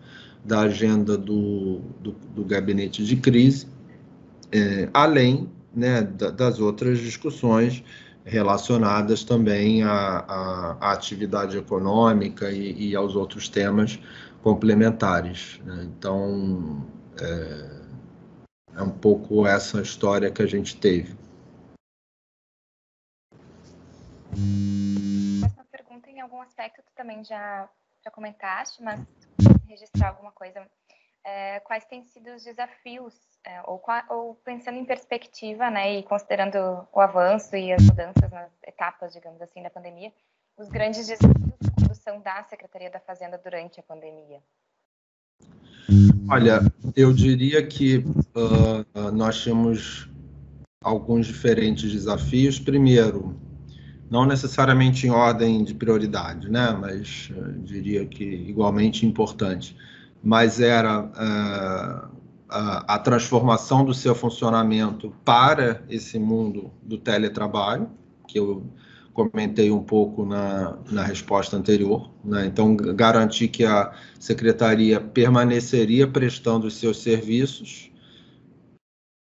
Speaker 3: da agenda do gabinete de crise, além, né, das outras discussões relacionadas também à atividade econômica e aos outros temas complementares, né? Então, é um pouco essa história que a gente teve.
Speaker 2: Essa pergunta, em algum aspecto tu também já comentaste, mas registrar alguma coisa. Quais têm sido os desafios, ou pensando em perspectiva, né, e considerando o avanço e as mudanças nas etapas, digamos assim, da pandemia, os grandes desafios da condução da Secretaria da Fazenda durante a pandemia?
Speaker 3: Olha, eu diria que nós tínhamos alguns diferentes desafios. Primeiro, não necessariamente em ordem de prioridade, né? Mas diria que igualmente importante. Mas era a transformação do seu funcionamento para esse mundo do teletrabalho, que eu comentei um pouco na resposta anterior, né? Então, garantir que a secretaria permaneceria prestando os seus serviços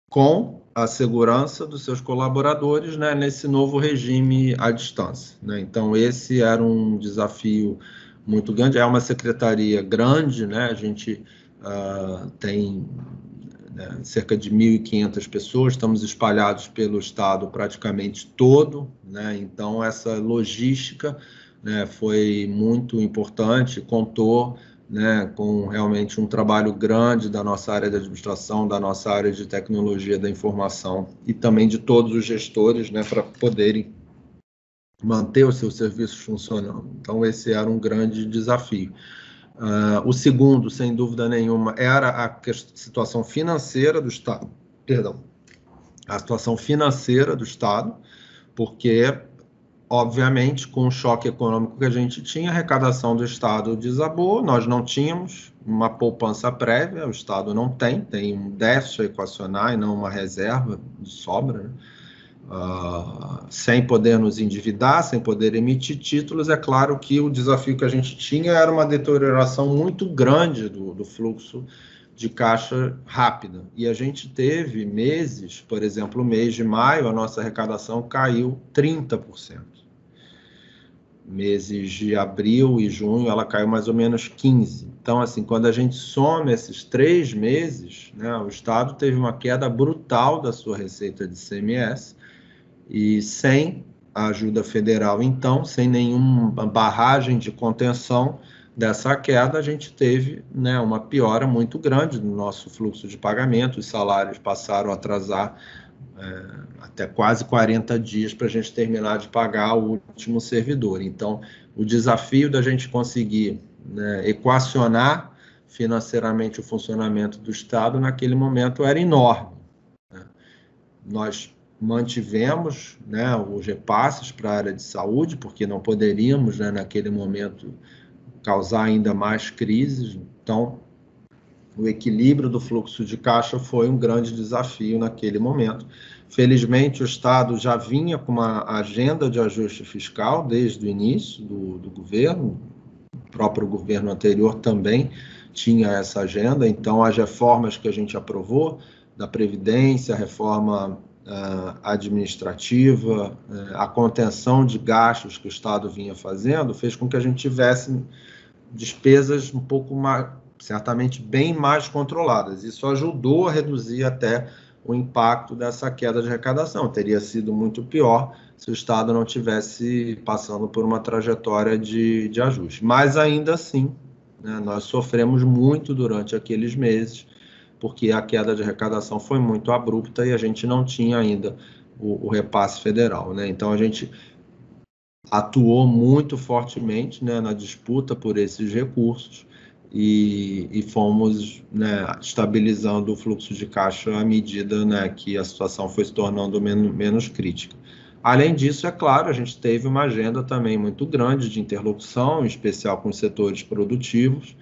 Speaker 3: com a segurança dos seus colaboradores, né, nesse novo regime à distância, né? Então, esse era um desafio muito grande. É uma secretaria grande, né? A gente tem cerca de 1.500 pessoas, estamos espalhados pelo estado praticamente todo, né? Então, essa logística, né, foi muito importante, contou, né, com realmente um trabalho grande da nossa área de administração, da nossa área de tecnologia da informação e também de todos os gestores, né, para poderem manter os seus serviços funcionando. Então, esse era um grande desafio. O segundo, sem dúvida nenhuma, era a situação financeira do Estado. Perdão. A situação financeira do Estado, porque, obviamente, com o choque econômico que a gente tinha, a arrecadação do Estado desabou, nós não tínhamos uma poupança prévia, o Estado não tem um déficit a equacionar e não uma reserva de sobra, né? Sem poder nos endividar, sem poder emitir títulos. É claro que o desafio que a gente tinha era uma deterioração muito grande do fluxo de caixa rápida. E a gente teve meses, por exemplo, o mês de maio, a nossa arrecadação caiu 30%. Meses de abril e junho, ela caiu mais ou menos 15%. Então, assim, quando a gente soma esses 3 meses, né, o Estado teve uma queda brutal da sua receita de ICMS, e sem a ajuda federal, então, sem nenhuma barragem de contenção dessa queda, a gente teve, né, uma piora muito grande no nosso fluxo de pagamento. Os salários passaram a atrasar até quase 40 dias para a gente terminar de pagar o último servidor. Então, o desafio da gente conseguir, né, equacionar financeiramente o funcionamento do Estado naquele momento era enorme, né? Nós mantivemos, né, os repasses para a área de saúde, porque não poderíamos, né, naquele momento, causar ainda mais crises. Então, o equilíbrio do fluxo de caixa foi um grande desafio naquele momento. Felizmente, o Estado já vinha com uma agenda de ajuste fiscal desde o início do governo. O próprio governo anterior também tinha essa agenda. Então, as reformas que a gente aprovou, da Previdência, a reforma administrativa, a contenção de gastos que o Estado vinha fazendo, fez com que a gente tivesse despesas um pouco mais, certamente bem mais controladas. Isso ajudou a reduzir até o impacto dessa queda de arrecadação. Teria sido muito pior se o Estado não tivesse passando por uma trajetória de ajuste. Mas ainda assim, né, nós sofremos muito durante aqueles meses, porque a queda de arrecadação foi muito abrupta e a gente não tinha ainda o repasse federal, né? Então, a gente atuou muito fortemente, né, na disputa por esses recursos e fomos, né, estabilizando o fluxo de caixa à medida, né, que a situação foi se tornando menos crítica. Além disso, é claro, a gente teve uma agenda também muito grande de interlocução, em especial com os setores produtivos,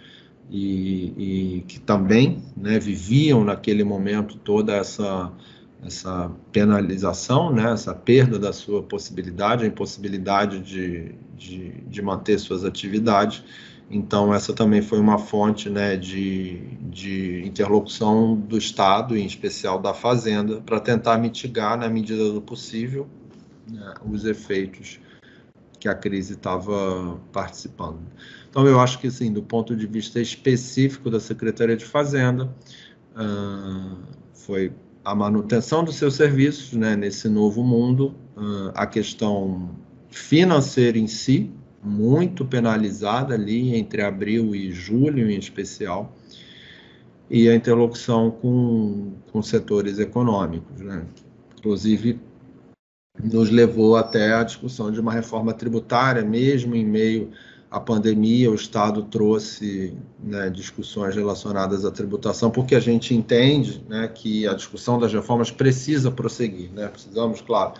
Speaker 3: e que também, né, viviam naquele momento toda essa penalização, né, essa perda da sua possibilidade, a impossibilidade de manter suas atividades. Então, essa também foi uma fonte, né, de interlocução do Estado, em especial da Fazenda, para tentar mitigar, na medida do possível, né, os efeitos que a crise estava participando. Então, eu acho que, assim, do ponto de vista específico da Secretaria de Fazenda, foi a manutenção dos seus serviços, né, nesse novo mundo, a questão financeira em si, muito penalizada ali entre abril e julho, em especial, e a interlocução com setores econômicos, né? Inclusive, nos levou até a discussão de uma reforma tributária, mesmo em meio à pandemia, o Estado trouxe, né, discussões relacionadas à tributação, porque a gente entende, né, que a discussão das reformas precisa prosseguir, né? Precisamos, claro,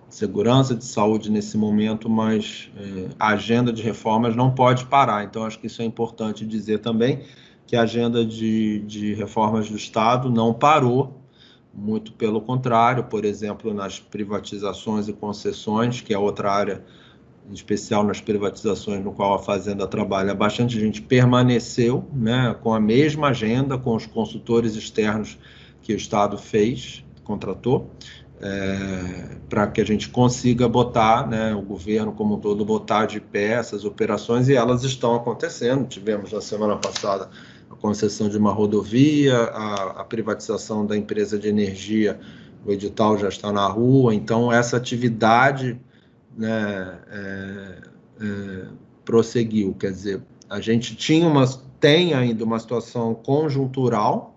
Speaker 3: de segurança, de saúde nesse momento, mas a agenda de reformas não pode parar. Então, acho que isso é importante dizer também, que a agenda de reformas do Estado não parou, muito pelo contrário. Por exemplo, nas privatizações e concessões, que é outra área, em especial nas privatizações no qual a Fazenda trabalha, bastante gente permaneceu, né, com a mesma agenda, com os consultores externos que o Estado contratou, para que a gente consiga botar, né, o governo como um todo, botar de pé essas operações, e elas estão acontecendo. Tivemos na semana passada a concessão de uma rodovia, a privatização da empresa de energia, o edital já está na rua. Então, essa atividade, né, prosseguiu. Quer dizer, a gente tem ainda uma situação conjuntural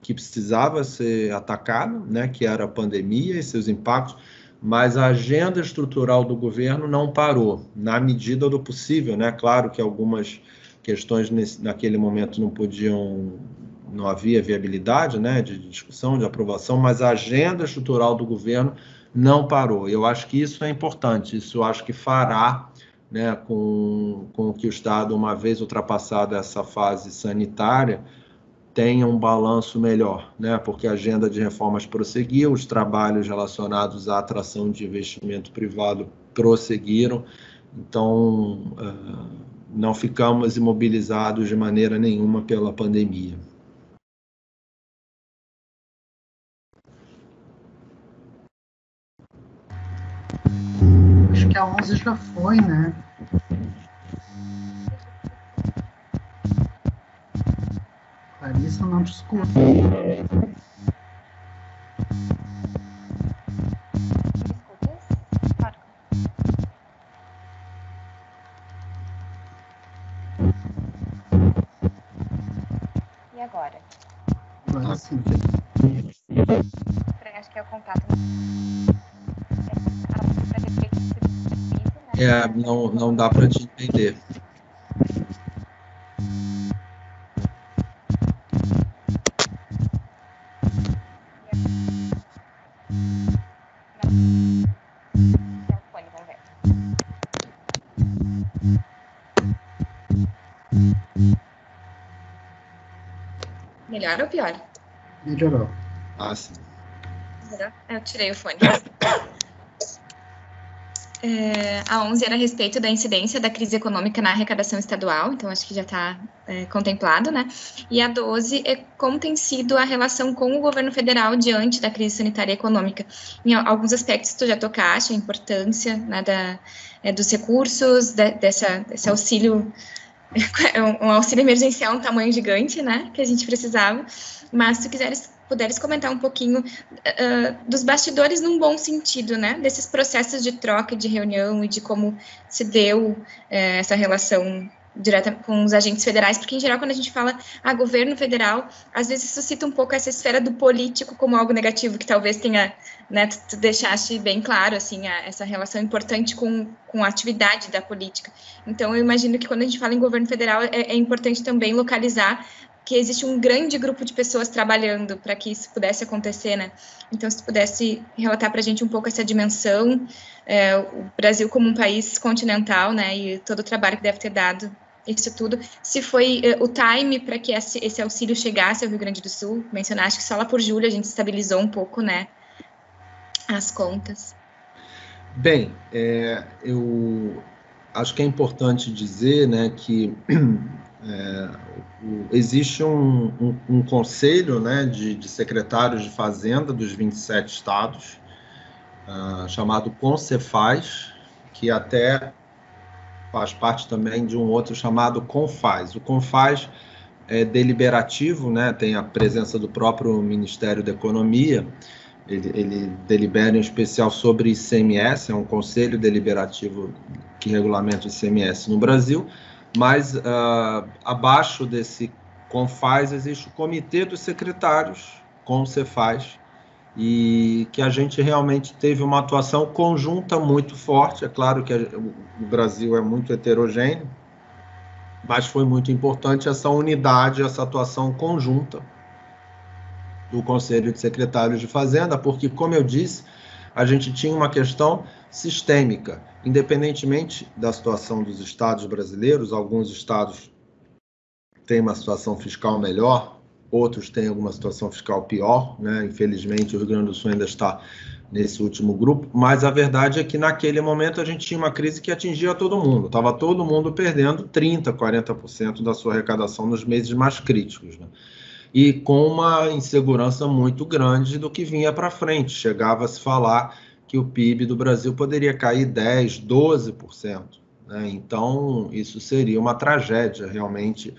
Speaker 3: que precisava ser atacada, né, que era a pandemia e seus impactos, mas a agenda estrutural do governo não parou, na medida do possível, né? Claro que algumas questões naquele momento não havia viabilidade, né, de discussão, de aprovação, mas a agenda estrutural do governo não parou. Eu acho que isso é importante, isso eu acho que fará, né, com que o Estado, uma vez ultrapassada essa fase sanitária, tenha um balanço melhor, né? Porque a agenda de reformas prosseguiu, os trabalhos relacionados à atração de investimento privado prosseguiram, então não ficamos imobilizados de maneira nenhuma pela pandemia.
Speaker 1: Acho que a 11 já foi, né? Clarissa, não te escuto.
Speaker 2: E agora?
Speaker 1: Agora sim.
Speaker 2: Acho que é o contato.
Speaker 3: Não dá para te entender.
Speaker 2: Melhor ou pior?
Speaker 1: Melhorou.
Speaker 3: Sim.
Speaker 2: Melhor? Eu tirei o fone. A 11 era a respeito da incidência da crise econômica na arrecadação estadual, então acho que já está contemplado, né? E a 12 é como tem sido a relação com o governo federal diante da crise sanitária e econômica. Em alguns aspectos tu já tocaste, a importância, né, dos recursos, desse auxílio, um auxílio emergencial, um tamanho gigante, né, que a gente precisava. Mas se tu puderes comentar um pouquinho dos bastidores num bom sentido, né, desses processos de troca, de reunião e de como se deu essa relação direta com os agentes federais, porque em geral quando a gente fala governo federal, às vezes suscita um pouco essa esfera do político como algo negativo, que talvez tenha, né, tu deixaste bem claro, assim, essa relação importante com a atividade da política. Então eu imagino que quando a gente fala em governo federal é importante também localizar que existe um grande grupo de pessoas trabalhando para que isso pudesse acontecer, né? Então, se tu pudesse relatar para a gente um pouco essa dimensão, o Brasil como um país continental, né, e todo o trabalho que deve ter dado isso tudo, se foi o time para que esse auxílio chegasse ao Rio Grande do Sul. Mencionaste que só lá por julho a gente estabilizou um pouco, né, as contas.
Speaker 3: Bem, eu acho que é importante dizer, né, que existe um conselho, né, de secretários de Fazenda dos 27 estados, chamado Concefaz, que até faz parte também de um outro chamado Confaz. O Confaz é deliberativo, né, tem a presença do próprio Ministério da Economia, ele delibera em especial sobre ICMS, é um conselho deliberativo que regulamenta o ICMS no Brasil, mas abaixo desse CONFAS existe o Comitê dos Secretários, com o Cefaz, e que a gente realmente teve uma atuação conjunta muito forte. É claro que o Brasil é muito heterogêneo, mas foi muito importante essa unidade, essa atuação conjunta do Conselho de Secretários de Fazenda, porque, como eu disse, a gente tinha uma questão sistêmica, independentemente da situação dos estados brasileiros. Alguns estados têm uma situação fiscal melhor, outros têm alguma situação fiscal pior, né? Infelizmente, o Rio Grande do Sul ainda está nesse último grupo, mas a verdade é que naquele momento a gente tinha uma crise que atingia todo mundo, estava todo mundo perdendo 30%, 40% da sua arrecadação nos meses mais críticos, né? E com uma insegurança muito grande do que vinha para frente. Chegava a se falar que o PIB do Brasil poderia cair 10%, 12%, né? Então, isso seria uma tragédia realmente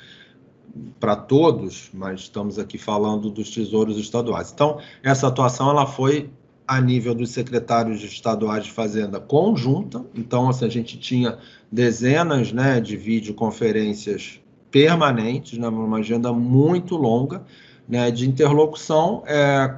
Speaker 3: para todos, mas estamos aqui falando dos tesouros estaduais. Então, essa atuação ela foi a nível dos secretários estaduais de Fazenda conjunta. Então, assim, a gente tinha dezenas, né, de videoconferências permanentes, né, uma agenda muito longa, né, de interlocução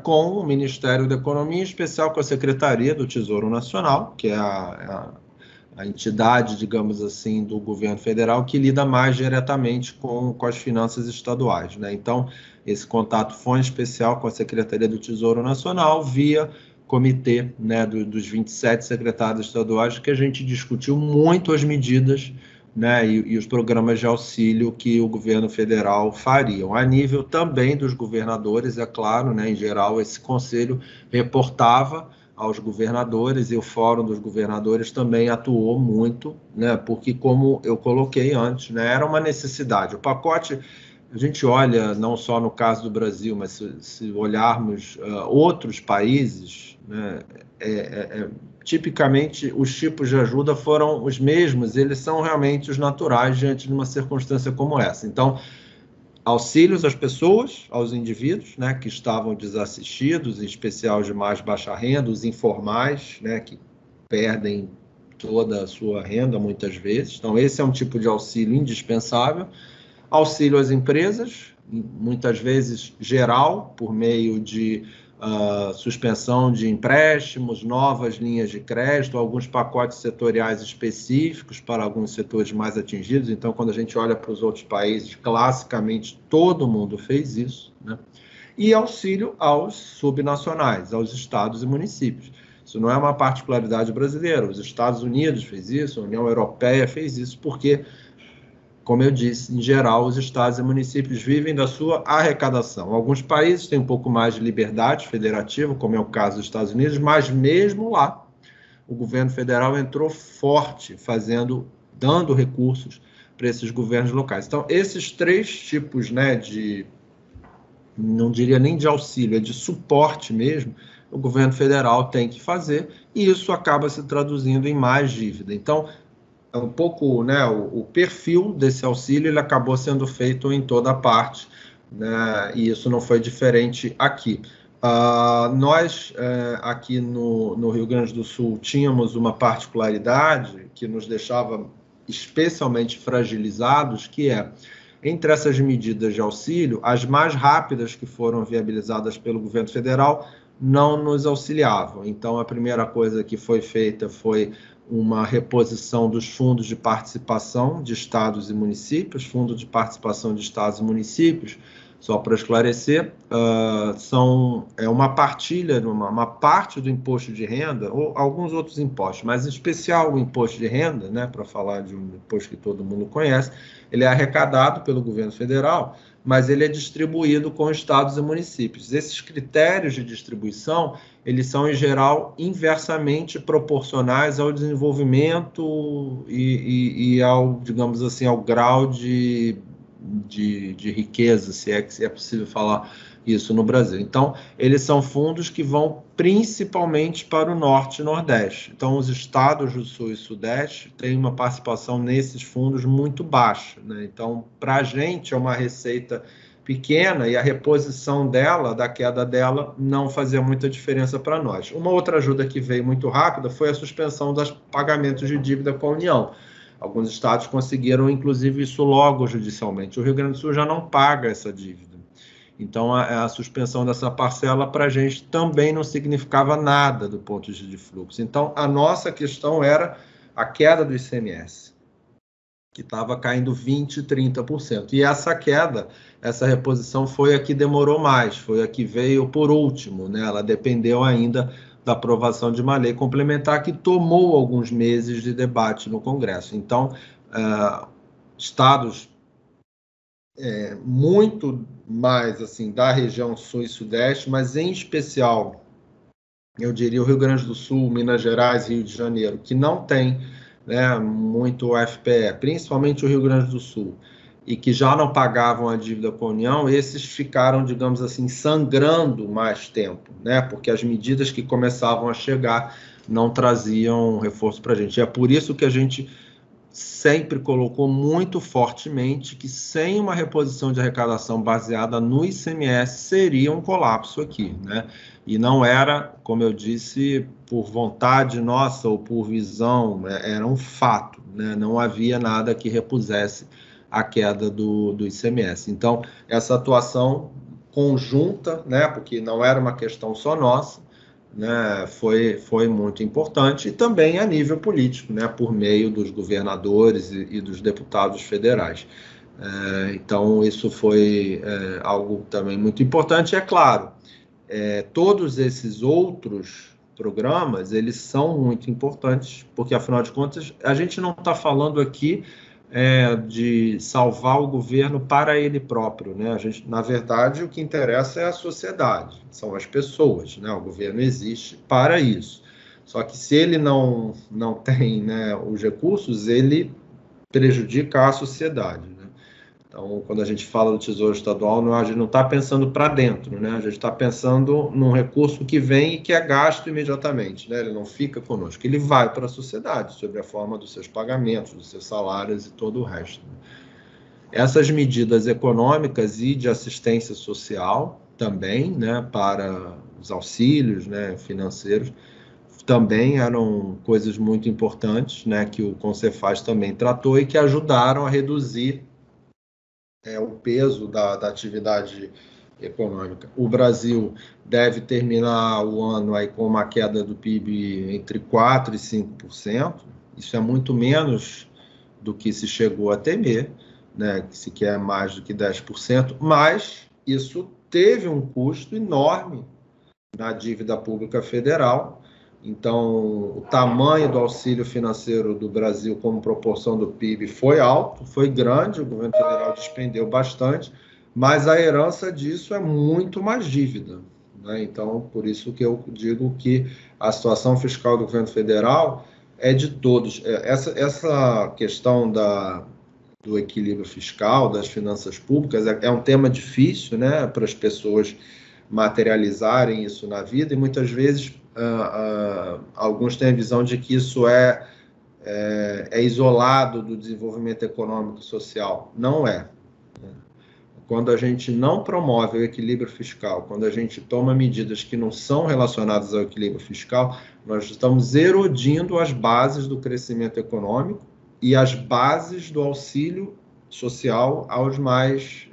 Speaker 3: com o Ministério da Economia, em especial com a Secretaria do Tesouro Nacional, que é a entidade, digamos assim, do governo federal que lida mais diretamente com as finanças estaduais, né? Então, esse contato foi em especial com a Secretaria do Tesouro Nacional, via comitê, né, dos 27 secretários estaduais, que a gente discutiu muito as medidas, né, e os programas de auxílio que o governo federal faria. A nível também dos governadores, é claro, né, em geral, esse conselho reportava aos governadores, e o Fórum dos Governadores também atuou muito, né, porque, como eu coloquei antes, né, era uma necessidade. O pacote, a gente olha, não só no caso do Brasil, mas se olharmos outros países, né, tipicamente os tipos de ajuda foram os mesmos, eles são realmente os naturais diante de uma circunstância como essa. Então, auxílios às pessoas, aos indivíduos, né, que estavam desassistidos, em especial os de mais baixa renda, os informais, né, que perdem toda a sua renda muitas vezes. Então, esse é um tipo de auxílio indispensável. Auxílio às empresas, muitas vezes geral, por meio de suspensão de empréstimos, novas linhas de crédito, alguns pacotes setoriais específicos para alguns setores mais atingidos. Então, quando a gente olha para os outros países, classicamente todo mundo fez isso, né? E auxílio aos subnacionais, aos estados e municípios. Isso não é uma particularidade brasileira. Os Estados Unidos fez isso, a União Europeia fez isso, porque, como eu disse, em geral, os estados e municípios vivem da sua arrecadação. Alguns países têm um pouco mais de liberdade federativa, como é o caso dos Estados Unidos, mas mesmo lá, o governo federal entrou forte, dando recursos para esses governos locais. Então, esses três tipos, né, não diria nem de auxílio, é de suporte mesmo, o governo federal tem que fazer, e isso acaba se traduzindo em mais dívida. Então, um pouco, né, o perfil desse auxílio ele acabou sendo feito em toda parte, né, e isso não foi diferente aqui. Nós, aqui no Rio Grande do Sul, tínhamos uma particularidade que nos deixava especialmente fragilizados, que é, entre essas medidas de auxílio, as mais rápidas que foram viabilizadas pelo governo federal não nos auxiliavam. Então, a primeira coisa que foi feita foi uma reposição dos fundos de participação de estados e municípios. Fundo de participação de estados e municípios, só para esclarecer, é uma partilha, uma parte do imposto de renda, ou alguns outros impostos, mas em especial o imposto de renda, né, para falar de um imposto que todo mundo conhece, ele é arrecadado pelo governo federal, mas ele é distribuído com estados e municípios. Esses critérios de distribuição, eles são, em geral, inversamente proporcionais ao desenvolvimento e ao, digamos assim, ao grau de riqueza, se é possível falar isso no Brasil. Então, eles são fundos que vão principalmente para o Norte e Nordeste. Então, os estados do Sul e Sudeste têm uma participação nesses fundos muito baixa, né? Então, para a gente é uma receita pequena e a reposição dela, da queda dela, não fazia muita diferença para nós. Uma outra ajuda que veio muito rápida foi a suspensão dos pagamentos de dívida com a União. Alguns estados conseguiram, inclusive, isso logo judicialmente. O Rio Grande do Sul já não paga essa dívida. Então, a suspensão dessa parcela para a gente também não significava nada do ponto de vista de fluxo. Então, a nossa questão era a queda do ICMS, que estava caindo 20%, 30%. E essa queda, essa reposição foi a que demorou mais, foi a que veio por último, né? Ela dependeu ainda da aprovação de uma lei complementar que tomou alguns meses de debate no Congresso. Então, estados muito mais assim da região sul e sudeste, mas em especial, eu diria o Rio Grande do Sul, Minas Gerais, Rio de Janeiro, que não tem, né, muito FPE, principalmente o Rio Grande do Sul, e que já não pagavam a dívida com a União, esses ficaram, digamos assim, sangrando mais tempo, né, porque as medidas que começavam a chegar não traziam reforço para a gente. E é por isso que a gente sempre colocou muito fortemente que sem uma reposição de arrecadação baseada no ICMS seria um colapso aqui, né? E não era, como eu disse, por vontade nossa ou por visão, era um fato, né? Não havia nada que repusesse a queda do ICMS. Então, essa atuação conjunta, né? Porque não era uma questão só nossa, né, foi muito importante, e também a nível político, né, por meio dos governadores e dos deputados federais. Então, isso foi algo também muito importante. É claro, todos esses outros programas, eles são muito importantes, porque, afinal de contas, a gente não está falando aqui de salvar o governo para ele próprio, né? A gente, na verdade, o que interessa é a sociedade, são as pessoas, né? O governo existe para isso. Só que se ele não tem, né, os recursos, ele prejudica a sociedade, né? Então, quando a gente fala do Tesouro Estadual, a gente não está pensando para dentro, né? A gente está pensando num recurso que vem e que é gasto imediatamente, né? Ele não fica conosco, ele vai para a sociedade, sob a forma dos seus pagamentos, dos seus salários e todo o resto. Essas medidas econômicas e de assistência social também, né, para os auxílios, né, financeiros, também eram coisas muito importantes, né, que o Concefaz também tratou e que ajudaram a reduzir o peso da atividade econômica. O Brasil deve terminar o ano aí com uma queda do PIB entre 4% e 5%. Isso é muito menos do que se chegou a temer, né, que se quer mais do que 10%, mas isso teve um custo enorme na dívida pública federal. Então, o tamanho do auxílio financeiro do Brasil como proporção do PIB foi alto, foi grande, o governo federal despendeu bastante, mas a herança disso é muito mais dívida, né? Então, por isso que eu digo que a situação fiscal do governo federal é de todos. Essa questão do equilíbrio fiscal, das finanças públicas, é um tema difícil, né, para as pessoas materializarem isso na vida, e muitas vezes alguns têm a visão de que isso é isolado do desenvolvimento econômico e social. Não é. Quando a gente não promove o equilíbrio fiscal, quando a gente toma medidas que não são relacionadas ao equilíbrio fiscal, nós estamos erodindo as bases do crescimento econômico e as bases do auxílio social aos mais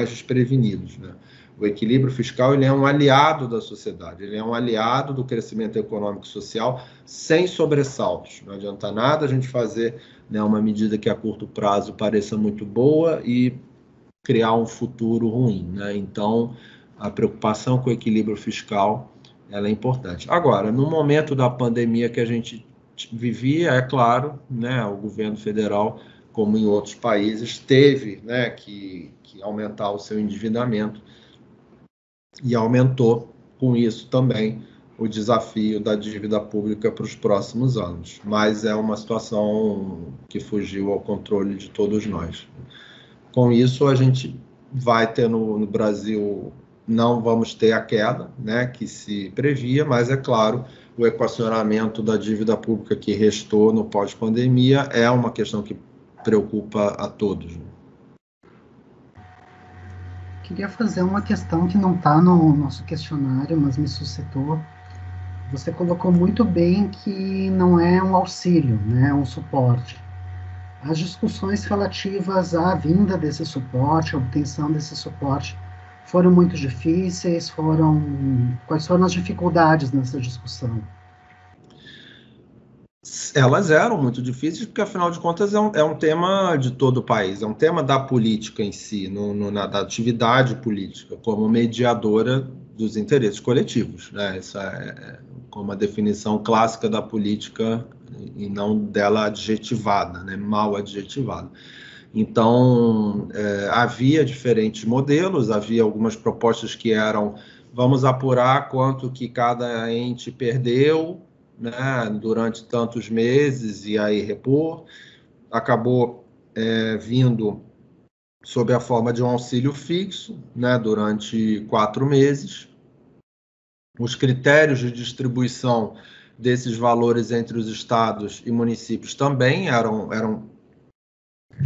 Speaker 3: desprevenidos, né? O equilíbrio fiscal, ele é um aliado da sociedade, ele é um aliado do crescimento econômico e social sem sobressaltos. Não adianta nada a gente fazer, né, uma medida que a curto prazo pareça muito boa e criar um futuro ruim, né? Então, a preocupação com o equilíbrio fiscal, ela é importante. Agora, no momento da pandemia que a gente vivia, é claro, né, o governo federal, como em outros países, teve, né, que aumentar o seu endividamento, e aumentou com isso também o desafio da dívida pública para os próximos anos. Mas é uma situação que fugiu ao controle de todos nós. Com isso, a gente vai ter no Brasil, não vamos ter a queda, né, que se previa, mas é claro, o equacionamento da dívida pública que restou no pós-pandemia é uma questão que preocupa a todos.
Speaker 1: queria fazer uma questão que não está no nosso questionário, mas me suscitou. Você colocou muito bem que não é um auxílio, né, é um suporte. As discussões relativas à vinda desse suporte, à obtenção desse suporte, foram muito difíceis? Quais foram as dificuldades nessa discussão?
Speaker 3: Elas eram muito difíceis, porque, afinal de contas, é um tema de todo o país, é um tema da política em si, da atividade política, como mediadora dos interesses coletivos, né? Essa é como a definição clássica da política, e não dela adjetivada, né? Mal adjetivada. Então, havia diferentes modelos, havia algumas propostas que eram: vamos apurar quanto que cada ente perdeu, né, durante tantos meses e aí repor. Acabou vindo sob a forma de um auxílio fixo, né, durante 4 meses. Os critérios de distribuição desses valores entre os estados e municípios também eram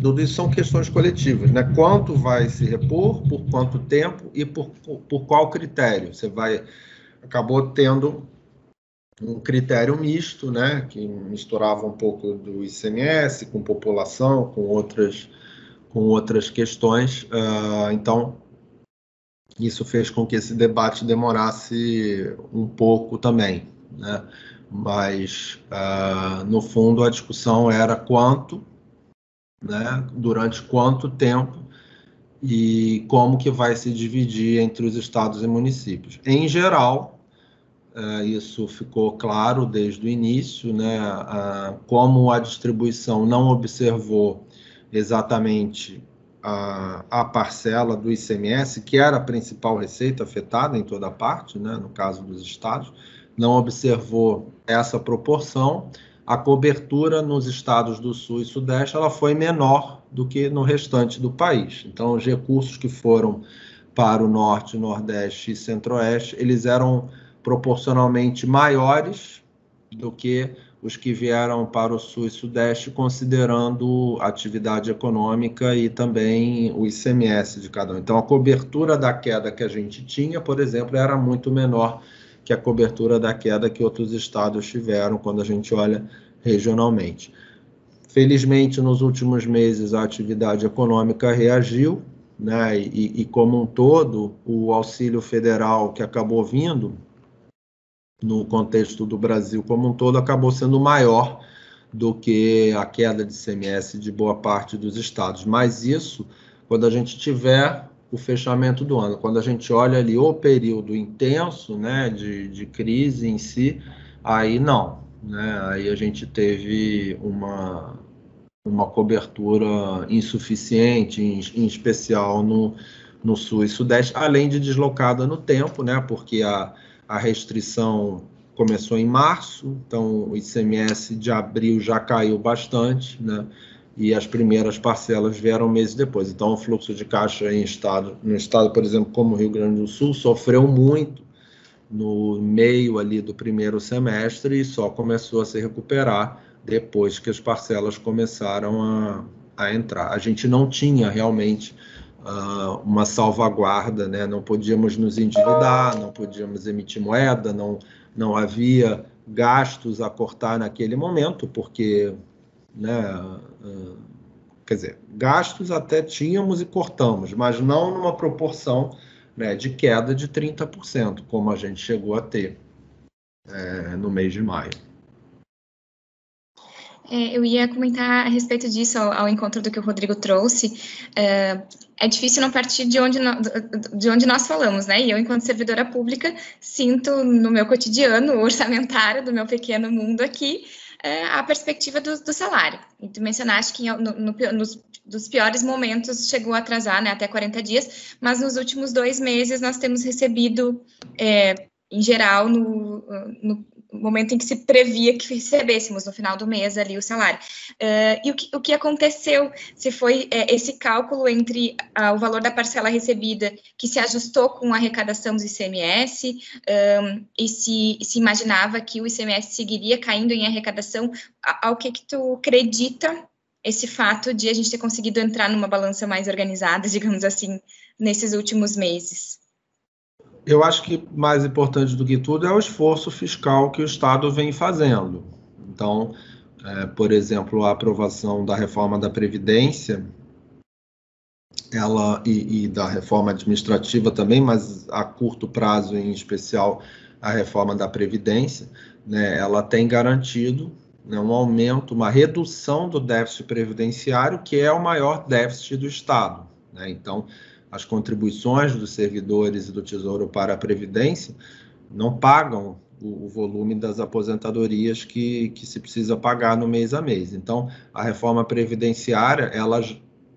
Speaker 3: tudo isso são questões coletivas, né? Quanto vai se repor, por quanto tempo e por qual critério? Acabou tendo um critério misto, né, que misturava um pouco do ICMS com população, com outras questões. Então, isso fez com que esse debate demorasse um pouco também, né? Mas, no fundo, a discussão era quanto, né, durante quanto tempo e como que vai se dividir entre os estados e municípios. Em geral, isso ficou claro desde o início, né? Como a distribuição não observou exatamente a parcela do ICMS, que era a principal receita afetada em toda parte, né? No caso dos estados, não observou essa proporção. A cobertura nos estados do Sul e Sudeste ela foi menor do que no restante do país. Então, os recursos que foram para o Norte, Nordeste e Centro-Oeste, eles eram proporcionalmente maiores do que os que vieram para o Sul e Sudeste, considerando a atividade econômica e também o ICMS de cada um. Então, a cobertura da queda que a gente tinha, por exemplo, era muito menor que a cobertura da queda que outros estados tiveram quando a gente olha regionalmente. Felizmente, nos últimos meses, a atividade econômica reagiu, né? E como um todo, o auxílio federal que acabou vindo, no contexto do Brasil como um todo, acabou sendo maior do que a queda de ICMS de boa parte dos estados. Mas isso, quando a gente tiver o fechamento do ano, quando a gente olha ali o período intenso, né, de crise em si, aí não, né? Aí a gente teve uma cobertura insuficiente, em especial no Sul e Sudeste, além de deslocada no tempo, né? Porque a restrição começou em março, então o ICMS de abril já caiu bastante, né? E as primeiras parcelas vieram meses depois. Então, o fluxo de caixa no estado, por exemplo, como o Rio Grande do Sul, sofreu muito no meio ali do primeiro semestre e só começou a se recuperar depois que as parcelas começaram a entrar. A gente não tinha realmente uma salvaguarda, né? Não podíamos nos endividar, não podíamos emitir moeda, não havia gastos a cortar naquele momento, porque, né, quer dizer, gastos até tínhamos e cortamos, mas não numa proporção, né, de queda de 30%, como a gente chegou a ter no mês de maio.
Speaker 2: Eu ia comentar a respeito disso, ao encontro do que o Rodrigo trouxe. É difícil não partir de onde nós falamos, né? E eu, enquanto servidora pública, sinto no meu cotidiano orçamentário do meu pequeno mundo aqui a perspectiva do salário. E tu mencionaste que dos piores momentos chegou a atrasar, né, até 40 dias, mas nos últimos 2 meses nós temos recebido, em geral, no momento em que se previa que recebêssemos no final do mês ali o salário. E o que aconteceu? Se foi esse cálculo entre o valor da parcela recebida que se ajustou com a arrecadação do ICMS e se imaginava que o ICMS seguiria caindo em arrecadação, ao que tu acredita esse fato de a gente ter conseguido entrar numa balança mais organizada, digamos assim, nesses últimos meses?
Speaker 3: Eu acho que mais importante do que tudo é o esforço fiscal que o Estado vem fazendo. Então, por exemplo, a aprovação da reforma da Previdência, e da reforma administrativa também, mas a curto prazo, em especial, a reforma da Previdência, né, ela tem garantido, né, um aumento, uma redução do déficit previdenciário, que é o maior déficit do Estado, né? Então, as contribuições dos servidores e do Tesouro para a Previdência não pagam o volume das aposentadorias que se precisa pagar no mês a mês. Então, a reforma previdenciária, ela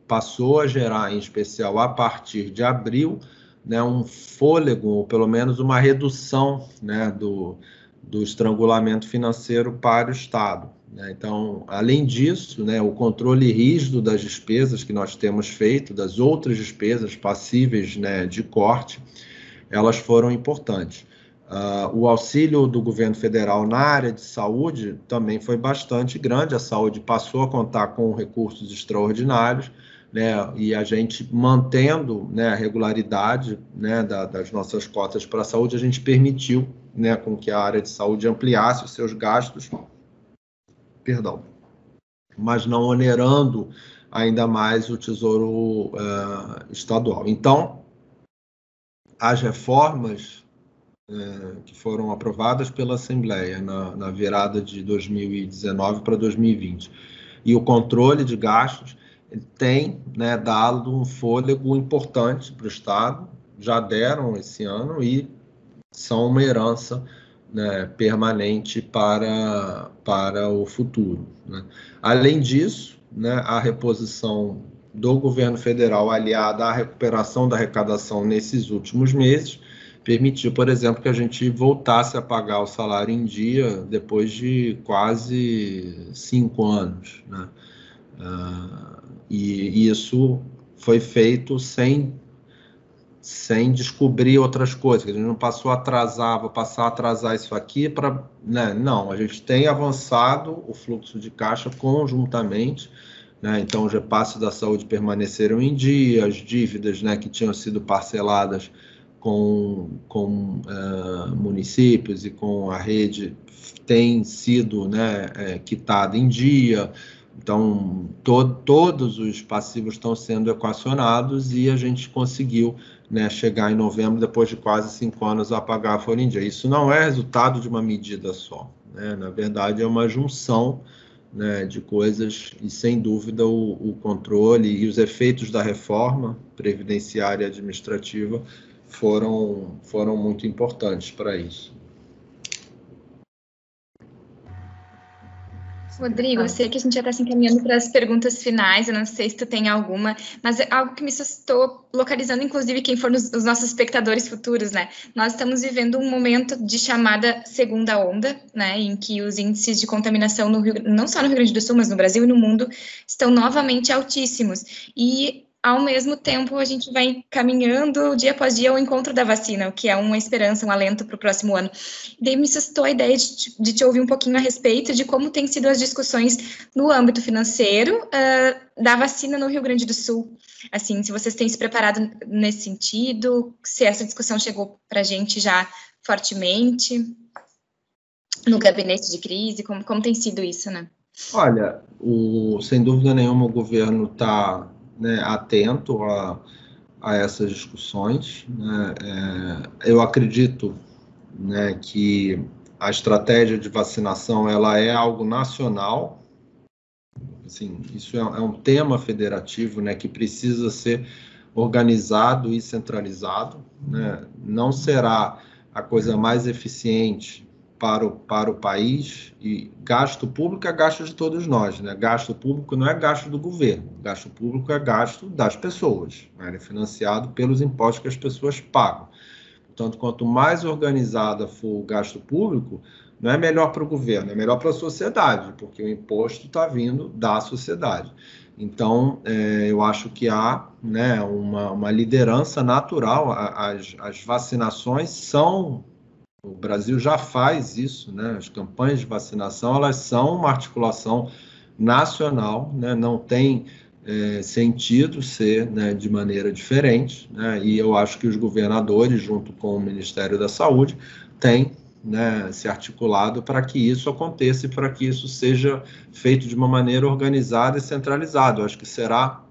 Speaker 3: passou a gerar, em especial a partir de abril, né, um fôlego, ou pelo menos uma redução, né, do estrangulamento financeiro para o Estado, né? Então, além disso, né, o controle rígido das despesas que nós temos feito, das outras despesas passíveis, né, de corte, elas foram importantes. O auxílio do governo federal na área de saúde também foi bastante grande. A saúde passou a contar com recursos extraordinários, né, e a gente mantendo, né, a regularidade, né, das nossas cotas para a saúde, a gente permitiu, né, com que a área de saúde ampliasse os seus gastos, mas não onerando ainda mais o Tesouro Estadual. Então, as reformas que foram aprovadas pela Assembleia na virada de 2019 para 2020 e o controle de gastos tem, né, dado um fôlego importante para o Estado, já deram esse ano e são uma herança, né, permanente para o futuro, né? Além disso, né, a reposição do governo federal aliada à recuperação da arrecadação nesses últimos meses permitiu, por exemplo, que a gente voltasse a pagar o salário em dia depois de quase 5 anos, né? E isso foi feito sem descobrir outras coisas. A gente não passou a atrasar, vou passar a atrasar isso aqui para... né? Não, a gente tem avançado o fluxo de caixa conjuntamente, né? Então, os repasses da saúde permaneceram em dia, as dívidas, né, que tinham sido parceladas com municípios e com a rede têm sido, né, quitada em dia. Então, todos os passivos estão sendo equacionados e a gente conseguiu, né, chegar em novembro, depois de quase 5 anos, a pagar a folha em dia. Isso não é resultado de uma medida só, né? Na verdade, é uma junção, né, de coisas e, sem dúvida, o controle e os efeitos da reforma previdenciária e administrativa foram muito importantes para isso.
Speaker 2: Rodrigo, eu sei que a gente já está se encaminhando para as perguntas finais, eu não sei se tu tem alguma, mas é algo que me estou localizando, inclusive, quem for os nossos espectadores futuros, né? Nós estamos vivendo um momento de chamada segunda onda, né, em que os índices de contaminação não só no Rio Grande do Sul, mas no Brasil e no mundo, estão novamente altíssimos. E, ao mesmo tempo, a gente vai caminhando dia após dia ao encontro da vacina, o que é uma esperança, um alento para o próximo ano. Daí me suscitou a ideia de te ouvir um pouquinho a respeito de como têm sido as discussões no âmbito financeiro da vacina no Rio Grande do Sul. Assim, se vocês têm se preparado nesse sentido, se essa discussão chegou para a gente já fortemente no gabinete de crise, como tem sido isso, né?
Speaker 3: Olha, sem dúvida nenhuma, o governo está, né, atento a essas discussões, né? Eu acredito, né, que a estratégia de vacinação ela é algo nacional. Assim, isso é um tema federativo, né, que precisa ser organizado e centralizado, né? Não será a coisa mais eficiente para o país, e gasto público é gasto de todos nós, né? Gasto público não é gasto do governo, gasto público é gasto das pessoas, né? Ele é financiado pelos impostos que as pessoas pagam. Portanto, quanto mais organizada for o gasto público, não é melhor para o governo, é melhor para a sociedade, porque o imposto está vindo da sociedade. Então, eu acho que há, né, uma liderança natural. As vacinações são... O Brasil já faz isso, né? As campanhas de vacinação, elas são uma articulação nacional, né? Não tem sentido ser, né, de maneira diferente, né, e eu acho que os governadores, junto com o Ministério da Saúde, têm, né, se articulado para que isso aconteça e para que isso seja feito de uma maneira organizada e centralizada. Eu acho que será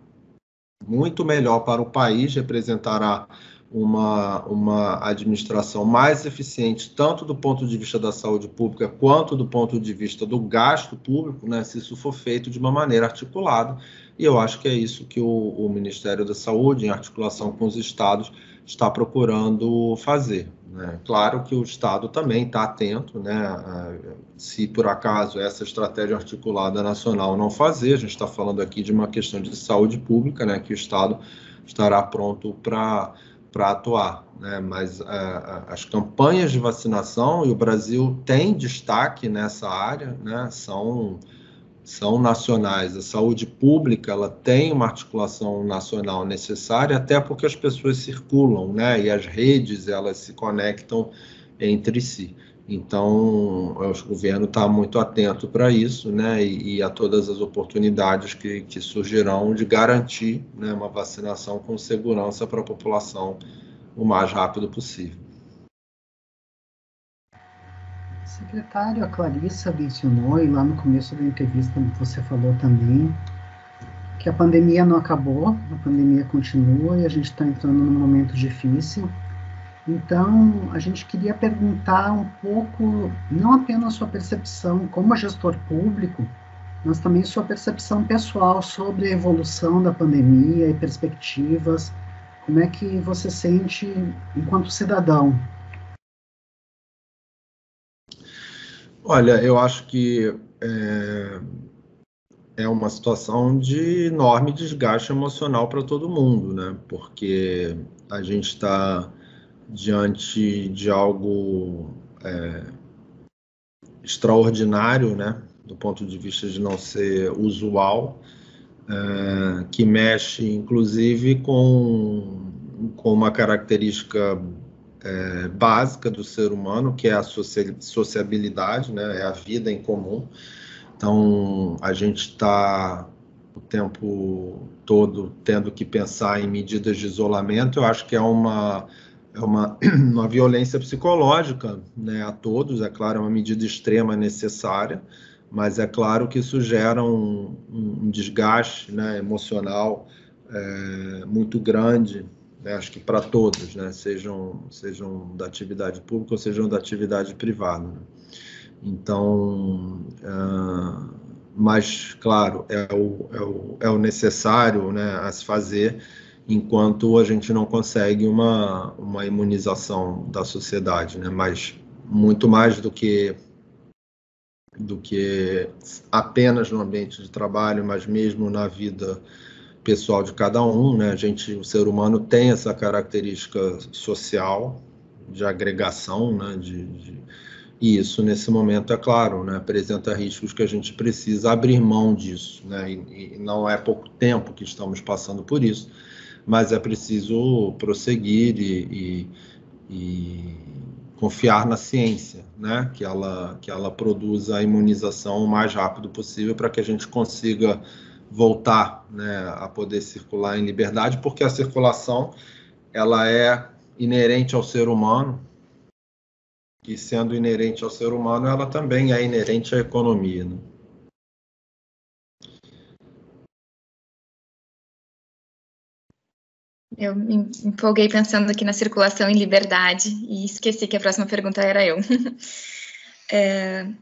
Speaker 3: muito melhor para o país, representará uma administração mais eficiente, tanto do ponto de vista da saúde pública, quanto do ponto de vista do gasto público, né, se isso for feito de uma maneira articulada. E eu acho que é isso que o Ministério da Saúde, em articulação com os estados, está procurando fazer, né? Claro que o Estado também está atento, né? Se por acaso essa estratégia articulada nacional não fazer, a gente está falando aqui de uma questão de saúde pública, né? Que o Estado estará pronto para atuar, né? Mas as campanhas de vacinação, e o Brasil tem destaque nessa área, né? São nacionais. A saúde pública, ela tem uma articulação nacional necessária, até porque as pessoas circulam, né? E as redes, elas se conectam entre si. Então, o governo está muito atento para isso, né? E a todas as oportunidades que surgirão de garantir, né, uma vacinação com segurança para a população o mais rápido possível.
Speaker 1: Secretário, a Clarissa mencionou, e lá no começo da entrevista você falou também, que a pandemia não acabou, a pandemia continua e a gente está entrando num momento difícil. Então, a gente queria perguntar um pouco, não apenas sua percepção como gestor público, mas também sua percepção pessoal sobre a evolução da pandemia e perspectivas. Como é que você sente enquanto cidadão?
Speaker 3: Olha, eu acho que é uma situação de enorme desgaste emocional para todo mundo, né? Porque a gente está diante de algo extraordinário, né? Do ponto de vista de não ser usual, que mexe, inclusive, com uma característica básica do ser humano, que é a sociabilidade, né? É a vida em comum. Então, a gente está o tempo todo tendo que pensar em medidas de isolamento. Eu acho que é uma violência psicológica, né, a todos. É claro, é uma medida extrema necessária, mas é claro que isso gera um desgaste, né, emocional muito grande, né, acho que para todos, né, sejam da atividade pública ou sejam da atividade privada, né? Então, mas, claro, é o necessário, né, a se fazer enquanto a gente não consegue uma imunização da sociedade, né? Mas muito mais do que apenas no ambiente de trabalho, mas mesmo na vida pessoal de cada um, né? O ser humano tem essa característica social de agregação, né? E isso, nesse momento, é claro, né, apresenta riscos que a gente precisa abrir mão disso, né, e não é pouco tempo que estamos passando por isso, mas é preciso prosseguir e confiar na ciência, né, que ela produza a imunização o mais rápido possível para que a gente consiga voltar, né, a poder circular em liberdade, porque a circulação ela é inerente ao ser humano, e sendo inerente ao ser humano, ela também é inerente à economia, né?
Speaker 2: Eu me empolguei pensando aqui na circulação em liberdade e esqueci que a próxima pergunta era eu.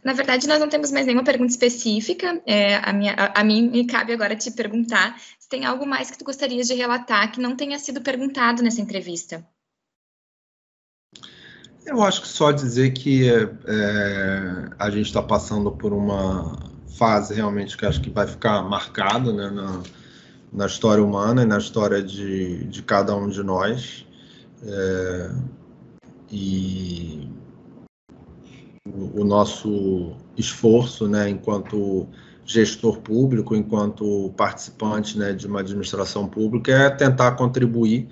Speaker 2: Na verdade, nós não temos mais nenhuma pergunta específica. A mim me cabe agora te perguntar se tem algo mais que tu gostarias de relatar que não tenha sido perguntado nessa entrevista.
Speaker 3: Eu acho que só dizer que a gente está passando por uma fase realmente que acho que vai ficar marcada, né, na história humana e na história de cada um de nós. E o nosso esforço, né, enquanto gestor público, enquanto participante, né, de uma administração pública, é tentar contribuir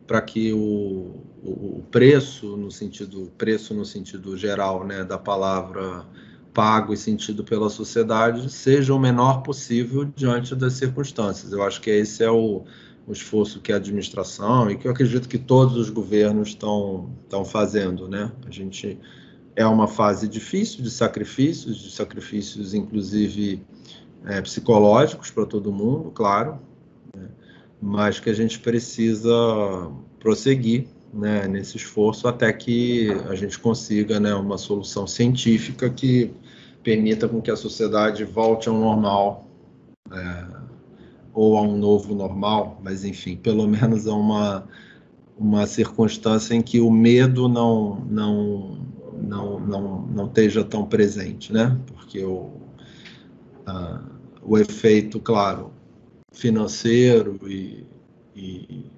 Speaker 3: para que o preço no sentido geral, né, da palavra pago e sentido pela sociedade seja o menor possível diante das circunstâncias. Eu acho que esse é o esforço que a administração e que eu acredito que todos os governos estão fazendo, né? A gente é uma fase difícil de sacrifícios inclusive psicológicos para todo mundo, claro, né? Mas que a gente precisa prosseguir, né, nesse esforço até que a gente consiga, né, uma solução científica que permita com que a sociedade volte ao normal, ou a um novo normal, mas enfim, pelo menos a uma circunstância em que o medo não esteja tão presente, né? Porque o efeito, claro, financeiro e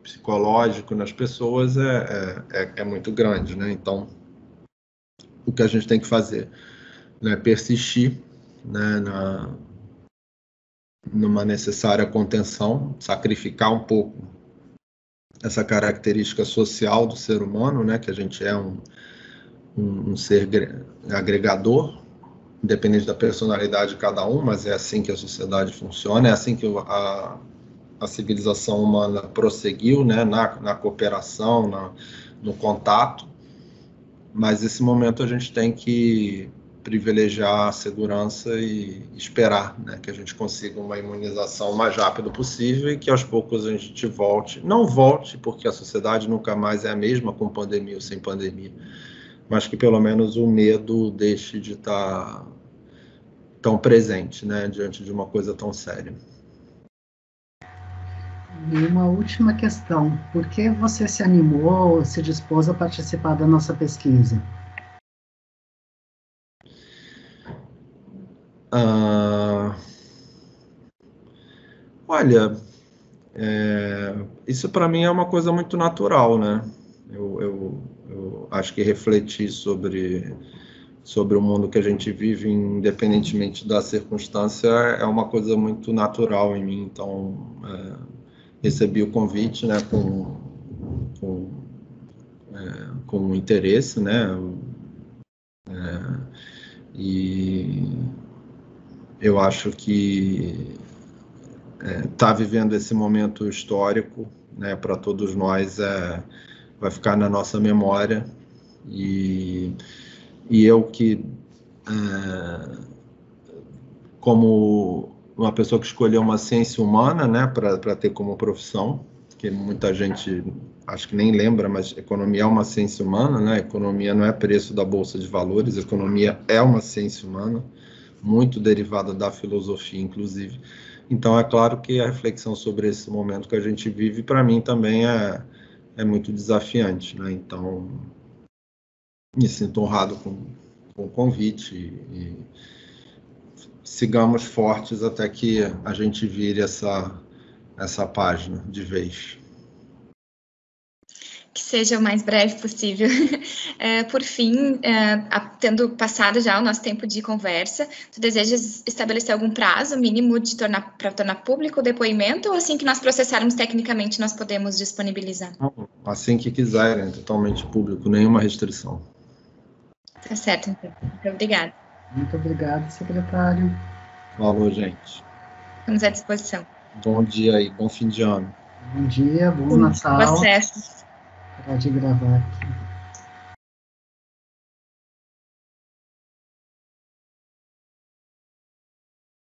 Speaker 3: psicológico nas pessoas é muito grande, né? Então, o que a gente tem que fazer, né? Persistir, né, numa necessária contenção, sacrificar um pouco essa característica social do ser humano, né? Que a gente é um ser agregador, independente da personalidade de cada um, mas é assim que a sociedade funciona, é assim que a civilização humana prosseguiu, né, na cooperação, no contato, mas nesse momento a gente tem que privilegiar a segurança e esperar, né, que a gente consiga uma imunização o mais rápido possível e que aos poucos a gente não volte, porque a sociedade nunca mais é a mesma com pandemia ou sem pandemia, mas que pelo menos o medo deixe de estar tão presente, né, diante de uma coisa tão séria.
Speaker 1: E uma última questão, por que você se animou, se dispôs a participar da nossa pesquisa?
Speaker 3: Olha, isso para mim é uma coisa muito natural, né? Eu acho que refletir sobre o mundo que a gente vive, independentemente da circunstância, é uma coisa muito natural em mim. Então, recebi o convite, né, com interesse, né? E eu acho que tá vivendo esse momento histórico, né, para todos nós, vai ficar na nossa memória, e eu que, como uma pessoa que escolheu uma ciência humana, né, para ter como profissão, que muita gente acho que nem lembra, mas economia é uma ciência humana, né? Economia não é preço da bolsa de valores, economia é uma ciência humana, muito derivada da filosofia, inclusive. Então, é claro que a reflexão sobre esse momento que a gente vive, para mim, também é muito desafiante, né? Então, me sinto honrado com o convite e sigamos fortes até que a gente vire essa página de vez.
Speaker 2: Que seja o mais breve possível. Por fim, tendo passado já o nosso tempo de conversa, tu desejas estabelecer algum prazo mínimo para tornar público o depoimento, ou assim que nós processarmos tecnicamente nós podemos disponibilizar?
Speaker 3: Assim que quiserem, totalmente público, nenhuma restrição.
Speaker 2: Tá certo, então. Muito obrigada.
Speaker 1: Muito obrigado, secretário.
Speaker 3: Falou, gente.
Speaker 2: Estamos à disposição.
Speaker 3: Bom dia aí, bom fim de ano.
Speaker 1: Bom dia, bom Natal.
Speaker 2: Boas festas.
Speaker 1: Pode gravar aqui.